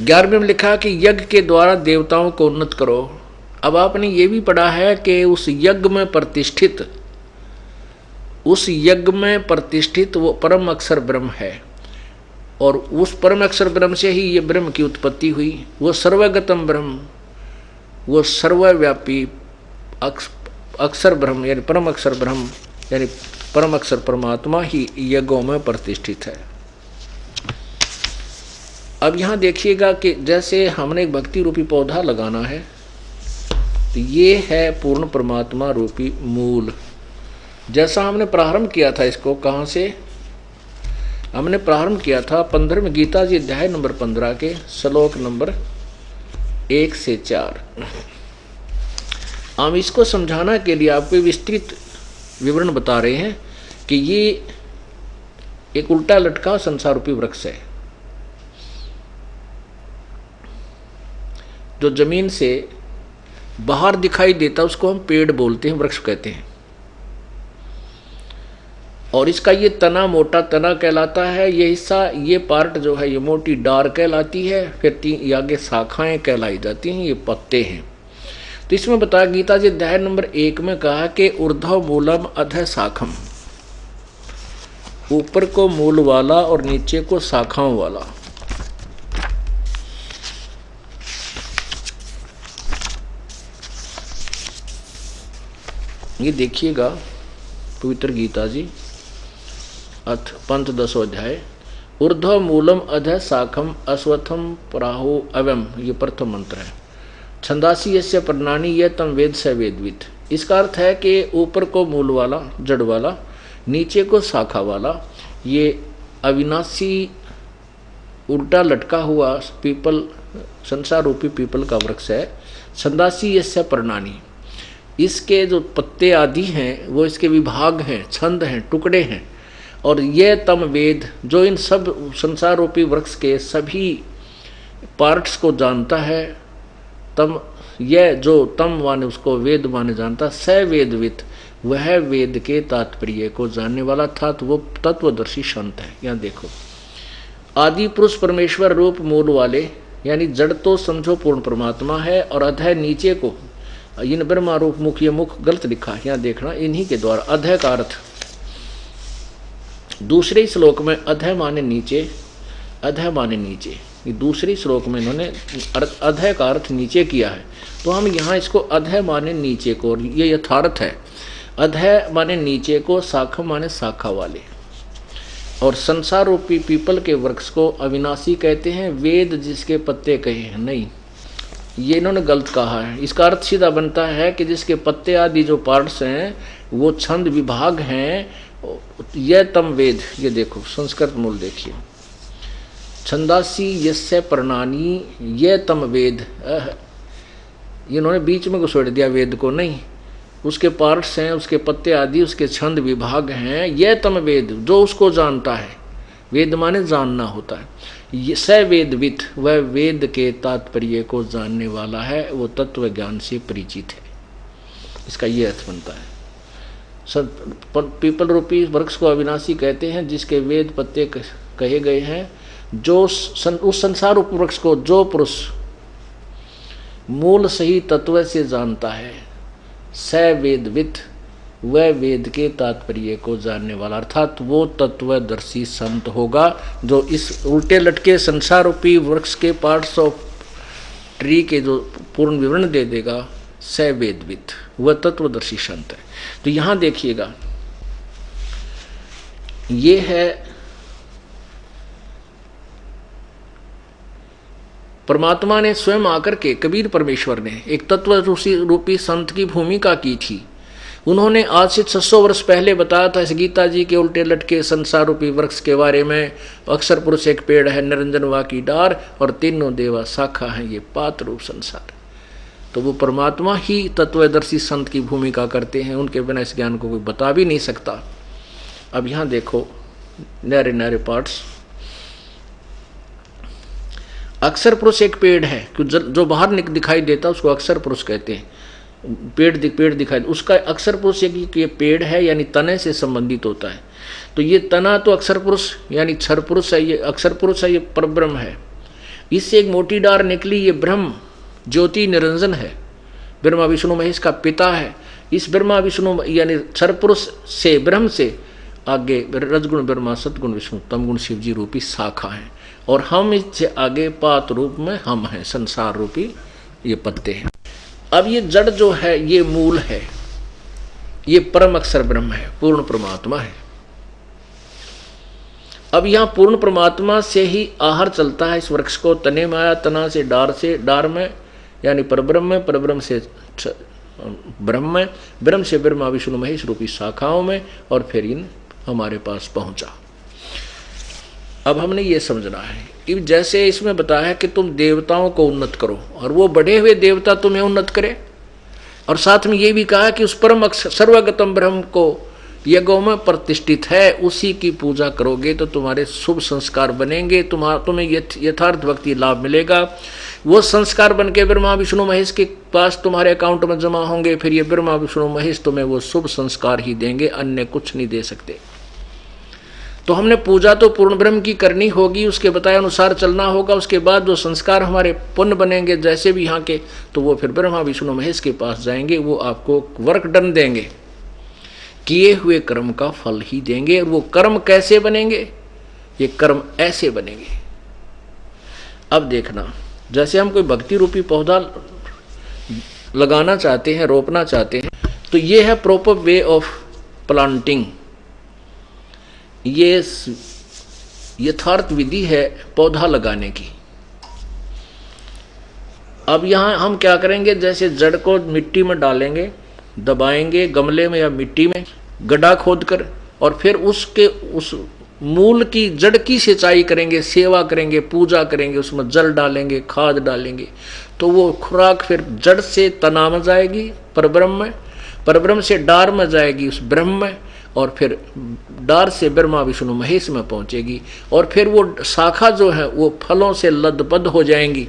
11वें में लिखा कि यज्ञ के द्वारा देवताओं को उन्नत करो। अब आपने ये भी पढ़ा है कि उस यज्ञ में प्रतिष्ठित वो परम अक्षर ब्रह्म है, और उस परम अक्षर ब्रह्म से ही ये ब्रह्म की उत्पत्ति हुई। वो सर्वगतम ब्रह्म, वो सर्वव्यापी अक्षर ब्रह्म यानी परम अक्षर ब्रह्म यानी परम अक्षर परमात्मा ही यज्ञों में प्रतिष्ठित है। अब यहाँ देखिएगा कि जैसे हमने एक भक्ति रूपी पौधा लगाना है, तो ये है पूर्ण परमात्मा रूपी मूल। जैसा हमने प्रारंभ किया था, इसको कहाँ से हमने प्रारंभ किया था? 15वें गीता जी अध्याय नंबर 15 के श्लोक नंबर 1 से 4। हम इसको समझाना के लिए आपको विस्तृत विवरण बता रहे हैं कि ये एक उल्टा लटका संसार रूपी वृक्ष है, जो जमीन से बाहर दिखाई देता उसको हम पेड़ बोलते हैं, वृक्ष कहते हैं। और इसका ये तना मोटा तना कहलाता है, ये हिस्सा, ये पार्ट जो है ये मोटी डार कहलाती है, फिर आगे शाखाएं कहलाई जाती हैं, ये पत्ते हैं। तो इसमें बताया गीता जी अध्याय नंबर 1 में कहा कि ऊर्ध्व मूलम अधः शाखम, ऊपर को मूल वाला और नीचे को शाखाओं वाला। ये देखिएगा पवित्र गीता जी अथ पंचदशो अध्याय, ऊर्ध्व मूलम अधः शाखम अश्वत्थम प्राहो अवम, ये प्रथम मंत्र है। छंदासी यस्य प्रणानी यह तम वेद स वेदवित। इसका अर्थ है कि ऊपर को मूल वाला जड़ वाला, नीचे को शाखा वाला, ये अविनाशी उल्टा लटका हुआ पीपल, संसार रूपी पीपल का वृक्ष है। छंदासी यस्य प्रणानी, इसके जो पत्ते आदि हैं वो इसके विभाग हैं, छंद हैं, टुकड़े हैं। और ये तम वेद, जो इन सब संसार रूपी वृक्ष के सभी पार्ट्स को जानता है, तम यह जो तम माने उसको वेद माने जानता, स वेदवित, वह वेद के तात्पर्य को जानने वाला था, तो वो तत्वदर्शी संत है। यहाँ देखो, आदि पुरुष परमेश्वर रूप मूल वाले, यानी जड़ तो समझो पूर्ण परमात्मा है, और अधः नीचे को इन ब्रह्मा रूप मुख, ये मुख गलत लिखा, यहाँ देखना, इन्हीं के द्वारा अधः का अर्थ दूसरे श्लोक में अधः माने नीचे, अधः माने नीचे, ये दूसरे श्लोक में इन्होंने अधः का अर्थ नीचे किया है। तो हम यहाँ इसको अधः माने नीचे को, और ये यथार्थ है, अधः माने नीचे को, शाखा माने शाखा वाले। और संसार रूपी पीपल के वृक्ष को अविनाशी कहते हैं, वेद जिसके पत्ते कहे हैं, नहीं, ये इन्होंने गलत कहा है। इसका अर्थ सीधा बनता है कि जिसके पत्ते आदि जो पार्ट्स हैं वो छंद विभाग हैं, यह तम वेद। ये देखो संस्कृत मूल देखिए, छंदासी यस्य प्रणानी ये तम वेद, इन्होंने बीच में घुसेड़ दिया वेद को, नहीं, उसके पार्ट्स हैं, उसके पत्ते आदि, उसके छंद विभाग हैं, ये तम वेद, जो उसको जानता है। वेद माने जानना होता है। ये स वेदवित, वह वेद के तात्पर्य को जानने वाला है, वो तत्व ज्ञान से परिचित है। इसका ये अर्थ बनता है। पीपल रूपी वृक्ष को अविनाशी कहते हैं, जिसके वेद पत्ते कहे गए हैं। जो उस संसार रूपी वृक्ष को जो पुरुष मूल सही तत्व से जानता है, स वेदविद, वह वेद के तात्पर्य को जानने वाला, अर्थात वो तत्वदर्शी संत होगा जो इस उल्टे लटके संसार रूपी वृक्ष के पार्ट्स ऑफ ट्री के जो पूर्ण विवरण दे देगा, स वेदविद, वह तत्वदर्शी संत है। तो यहां देखिएगा, ये है परमात्मा ने स्वयं आकर के, कबीर परमेश्वर ने एक तत्व रूपी संत की भूमिका की थी। उन्होंने आज से 600 वर्ष पहले बताया था इस गीता जी के उल्टे लटके संसार रूपी वृक्ष के बारे में। अक्षर पुरुष एक पेड़ है, निरंजन वा की डार, और तीनों देवा शाखा है, ये पात रूप संसार। तो वो परमात्मा ही तत्वदर्शी संत की भूमिका करते हैं, उनके बिना इस ज्ञान को कोई बता भी नहीं सकता। अब यहाँ देखो न्यारे न्यारे पार्ट्स। अक्षर पुरुष एक पेड़ है, जो बाहर दिखाई देता उसको अक्षर पुरुष कहते हैं। पेड़ दिखाई, उसका अक्षर पुरुष ये पेड़ है, यानी तने से संबंधित होता है। तो ये तना तो अक्षर पुरुष यानी क्षर पुरुष है, ये अक्षर पुरुष है, ये परब्रह्म है। इससे एक मोटी डार निकली, ये ब्रह्म ज्योति निरंजन है, ब्रह्मा विष्णु महेश का पिता है। इस ब्रह्मा विष्णु यानी क्षर पुरुष से, ब्रह्म से आगे रजगुण ब्रह्मा, सतगुण विष्णु, तमगुण शिव जी रूपी शाखा है, और हम इससे आगे पात रूप में हम हैं, संसार रूपी ये पत्ते हैं। अब ये जड़ जो है ये मूल है, ये परम अक्षर ब्रह्म है, पूर्ण परमात्मा है। अब यहां पूर्ण परमात्मा से ही आहार चलता है इस वृक्ष को, तने में आया, तना से डार में यानी परब्रह्म में, परब्रह्म से ब्रह्म में, ब्रह्म से ब्रह्मा विष्णु महेश रूपी शाखाओं में, और फिर इन हमारे पास पहुंचा। अब हमने ये समझना है कि जैसे इसमें बताया है कि तुम देवताओं को उन्नत करो, और वो बढ़े हुए देवता तुम्हें उन्नत करे, और साथ में ये भी कहा कि उस परम सर्वगतम ब्रह्म को यज्ञों में प्रतिष्ठित है, उसी की पूजा करोगे तो तुम्हारे शुभ संस्कार बनेंगे, तुम्हें यथार्थ भक्ति लाभ मिलेगा। वो संस्कार बन के ब्रह्मा विष्णु महेश के पास तुम्हारे अकाउंट में जमा होंगे, फिर ये ब्रह्मा विष्णु महेश तुम्हें वो शुभ संस्कार ही देंगे, अन्य कुछ नहीं दे सकते। तो हमने पूजा तो पूर्ण ब्रह्म की करनी होगी, उसके बताए अनुसार चलना होगा। उसके बाद जो संस्कार हमारे पुण्य बनेंगे जैसे भी यहाँ के, तो वो फिर ब्रह्मा विष्णु महेश के पास जाएंगे, वो आपको वर्क डन देंगे, किए हुए कर्म का फल ही देंगे। और वो कर्म कैसे बनेंगे? ये कर्म ऐसे बनेंगे। अब देखना, जैसे हम कोई भक्ति रूपी पौधा लगाना चाहते हैं, रोपना चाहते हैं, तो ये है प्रॉपर वे ऑफ प्लांटिंग, ये यथार्थ विधि है पौधा लगाने की। अब यहाँ हम क्या करेंगे, जैसे जड़ को मिट्टी में डालेंगे, दबाएंगे गमले में या मिट्टी में गड्ढा खोदकर, और फिर उसके उस मूल की जड़ की सिंचाई करेंगे, सेवा करेंगे, पूजा करेंगे, उसमें जल डालेंगे, खाद डालेंगे, तो वो खुराक फिर जड़ से तना में जाएगी परब्रह्म में, परब्रह्म से डार में जाएगी उस ब्रह्म में, और फिर डार से ब्रह्मा विष्णु महेश में पहुंचेगी, और फिर वो शाखा जो है वो फलों से लदबद हो जाएंगी,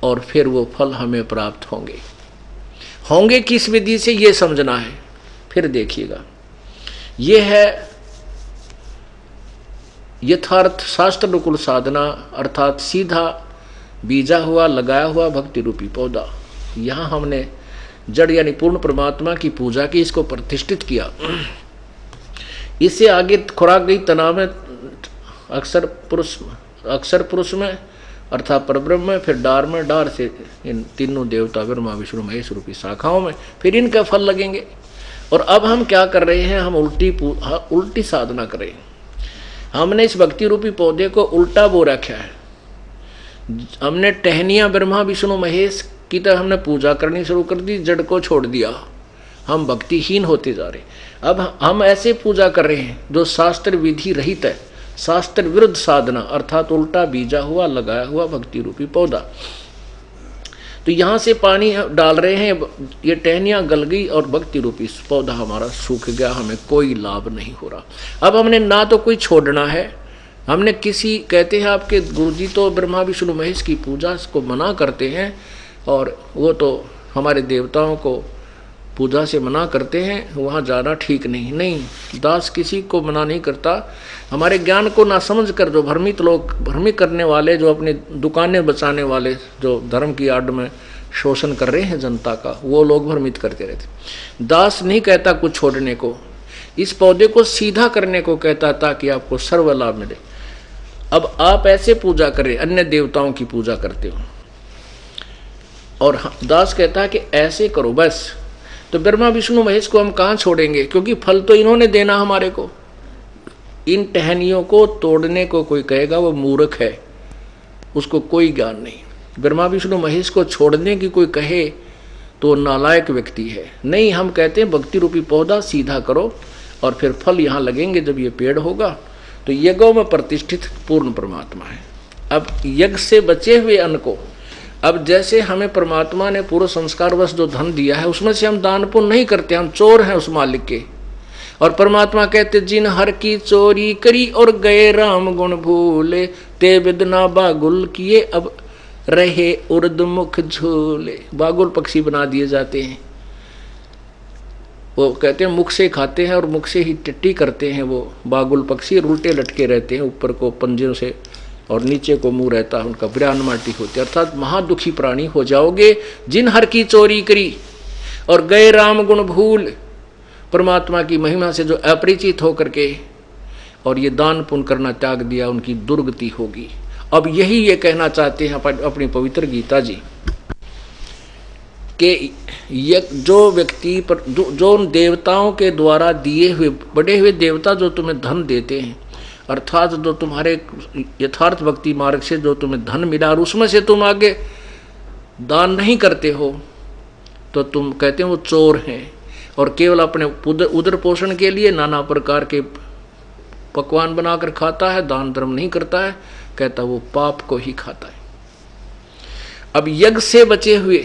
और फिर वो फल हमें प्राप्त होंगे किस विधि से, ये समझना है। फिर देखिएगा, ये है यथार्थ शास्त्र अनुकूल साधना, अर्थात सीधा बीजा हुआ लगाया हुआ भक्ति रूपी पौधा। यहाँ हमने जड़ यानी पूर्ण परमात्मा की पूजा की, इसको प्रतिष्ठित किया। इससे आगे खुराक गई तना में, अक्षर पुरुष में अर्थात परब्रह्म में, फिर डार में, डार से इन तीनों देवता ब्रह्मा विष्णु महेश रूपी शाखाओं में, फिर इनके फल लगेंगे। और अब हम क्या कर रहे हैं, हम उल्टी साधना कर रहे हैं। हमने इस भक्ति रूपी पौधे को उल्टा बो रखा है। हमने टहनियाँ ब्रह्मा विष्णु महेश की तरह हमने पूजा करनी शुरू कर दी, जड़ को छोड़ दिया, हम भक्तिहीन होते जा रहे। अब हम ऐसे पूजा कर रहे हैं जो शास्त्र विधि रहित है, शास्त्र विरुद्ध साधना, अर्थात उल्टा बीजा हुआ लगाया हुआ भक्ति रूपी पौधा। तो यहाँ से पानी डाल रहे हैं, ये टहनियाँ गल गई और भक्ति रूपी पौधा हमारा सूख गया, हमें कोई लाभ नहीं हो रहा। अब हमने ना तो कोई छोड़ना है, हमने किसी, कहते हैं आपके गुरुजी तो ब्रह्मा विष्णु महेश की पूजा को मना करते हैं, और वो तो हमारे देवताओं को पूजा से मना करते हैं वहाँ जाना ठीक नहीं। नहीं, दास किसी को मना नहीं करता। हमारे ज्ञान को ना समझ कर जो भ्रमित लोग, भ्रमित करने वाले, जो अपनी दुकानें बचाने वाले, जो धर्म की आड़ में शोषण कर रहे हैं जनता का, वो लोग भ्रमित करते रहते। दास नहीं कहता कुछ छोड़ने को, इस पौधे को सीधा करने को कहता ताकि आपको सर्व लाभ मिले। अब आप ऐसे पूजा करें, अन्य देवताओं की पूजा करते हो, और दास कहता है कि ऐसे करो बस, तो ब्रह्मा विष्णु महेश को हम कहाँ छोड़ेंगे, क्योंकि फल तो इन्होंने देना हमारे को। इन टहनियों को तोड़ने को कोई कहेगा वो मूर्ख है, उसको कोई ज्ञान नहीं। ब्रह्मा विष्णु महेश को छोड़ने की कोई कहे तो नालायक व्यक्ति है। नहीं, हम कहते हैं भक्ति रूपी पौधा सीधा करो और फिर फल यहाँ लगेंगे। जब ये पेड़ होगा तो यज्ञों में प्रतिष्ठित पूर्ण परमात्मा है। अब यज्ञ से बचे हुए अन्न को, अब जैसे हमें परमात्मा ने पूर्व संस्कारवश जो धन दिया है उसमें से हम दान पुण्य नहीं करते, हम चोर हैं उस मालिक के। और परमात्मा कहते जिन हर की चोरी करी और गए राम गुण भूले, ते बिदना बागुल किए अब रहे उर्द मुख झूले। बागुल पक्षी बना दिए जाते हैं, वो कहते हैं मुख से खाते हैं और मुख से ही टट्टी करते हैं। वो बागुल पक्षी उल्टे लटके रहते हैं, ऊपर को पंजों से और नीचे को मुंह रहता है उनका, बिरान माटी होती है। अर्थात महादुखी प्राणी हो जाओगे जिन हर की चोरी करी और गए राम गुण भूल। परमात्मा की महिमा से जो अपरिचित होकर के और ये दान पुण्य करना त्याग दिया, उनकी दुर्गति होगी। अब यही ये कहना चाहते हैं अपनी पवित्र गीता जी कि जो व्यक्ति पर जो उन देवताओं के द्वारा दिए हुए, बड़े हुए देवता जो तुम्हें धन देते हैं, अर्थात जो तुम्हारे यथार्थ भक्ति मार्ग से जो तुम्हें धन मिला और उसमें से तुम आगे दान नहीं करते हो, तो तुम कहते हो वो चोर हैं और केवल अपने उदर पोषण के लिए नाना प्रकार के पकवान बनाकर खाता है, दान धर्म नहीं करता है, कहता वो पाप को ही खाता है। अब यज्ञ से बचे हुए,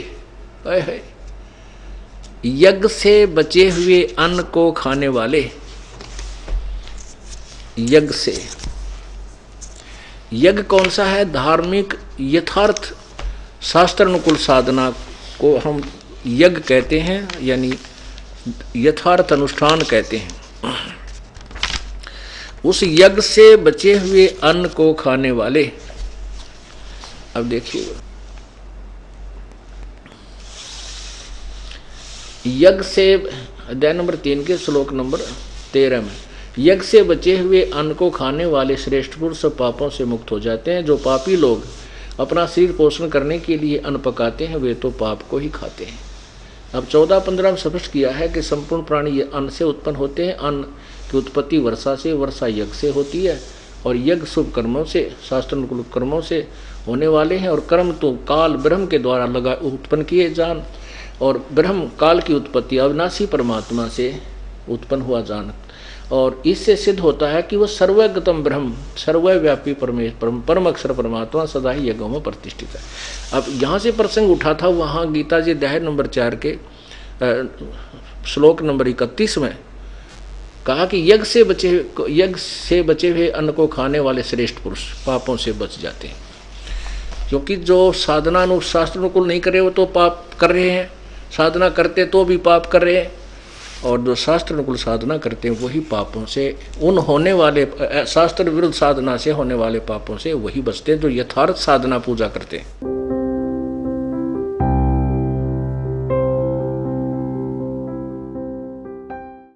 यज्ञ से बचे हुए अन्न को खाने वाले, यज्ञ से, यज्ञ कौन सा है? धार्मिक यथार्थ शास्त्र अनुकूल साधना को हम यज्ञ कहते हैं, यानी यथार्थ अनुष्ठान कहते हैं। उस यज्ञ से बचे हुए अन्न को खाने वाले, अब देखिए यज्ञ से अध्याय नंबर 3 के श्लोक नंबर 13 में, यज्ञ से बचे हुए अन्न को खाने वाले श्रेष्ठ पुरुष सब पापों से मुक्त हो जाते हैं। जो पापी लोग अपना शरीर पोषण करने के लिए अन्न पकाते हैं वे तो पाप को ही खाते हैं। अब 14-15 में स्पष्ट किया है कि संपूर्ण प्राणी ये अन्न से उत्पन्न होते हैं। अन्न की उत्पत्ति वर्षा से, वर्षा यज्ञ से होती है और यज्ञ शुभ कर्मों से, शास्त्रानुकूल कर्मों से होने वाले हैं। और कर्म तो काल ब्रह्म के द्वारा उत्पन्न किए जान, और ब्रह्म काल की उत्पत्ति अविनाशी परमात्मा से उत्पन्न हुआ जान, और इससे सिद्ध होता है कि वह सर्वगतम ब्रह्म, सर्वव्यापी परमेश्वर, परम अक्षर परमात्मा सदा ही यज्ञों में प्रतिष्ठित है। अब यहाँ से प्रसंग उठा था, वहाँ गीता जी अध्याय नंबर 4 के श्लोक नंबर 31 में कहा कि यज्ञ से बचे हुए अन्न को खाने वाले श्रेष्ठ पुरुष पापों से बच जाते हैं। क्योंकि जो साधना शास्त्र अनुकूल नहीं करे वो तो पाप कर रहे हैं, साधना करते तो भी पाप कर रहे हैं, और जो शास्त्र अनुकूल साधना करते हैं वही पापों से, उन होने वाले शास्त्र विरुद्ध साधना से होने वाले पापों से वही बचते हैं जो यथार्थ साधना पूजा करते हैं।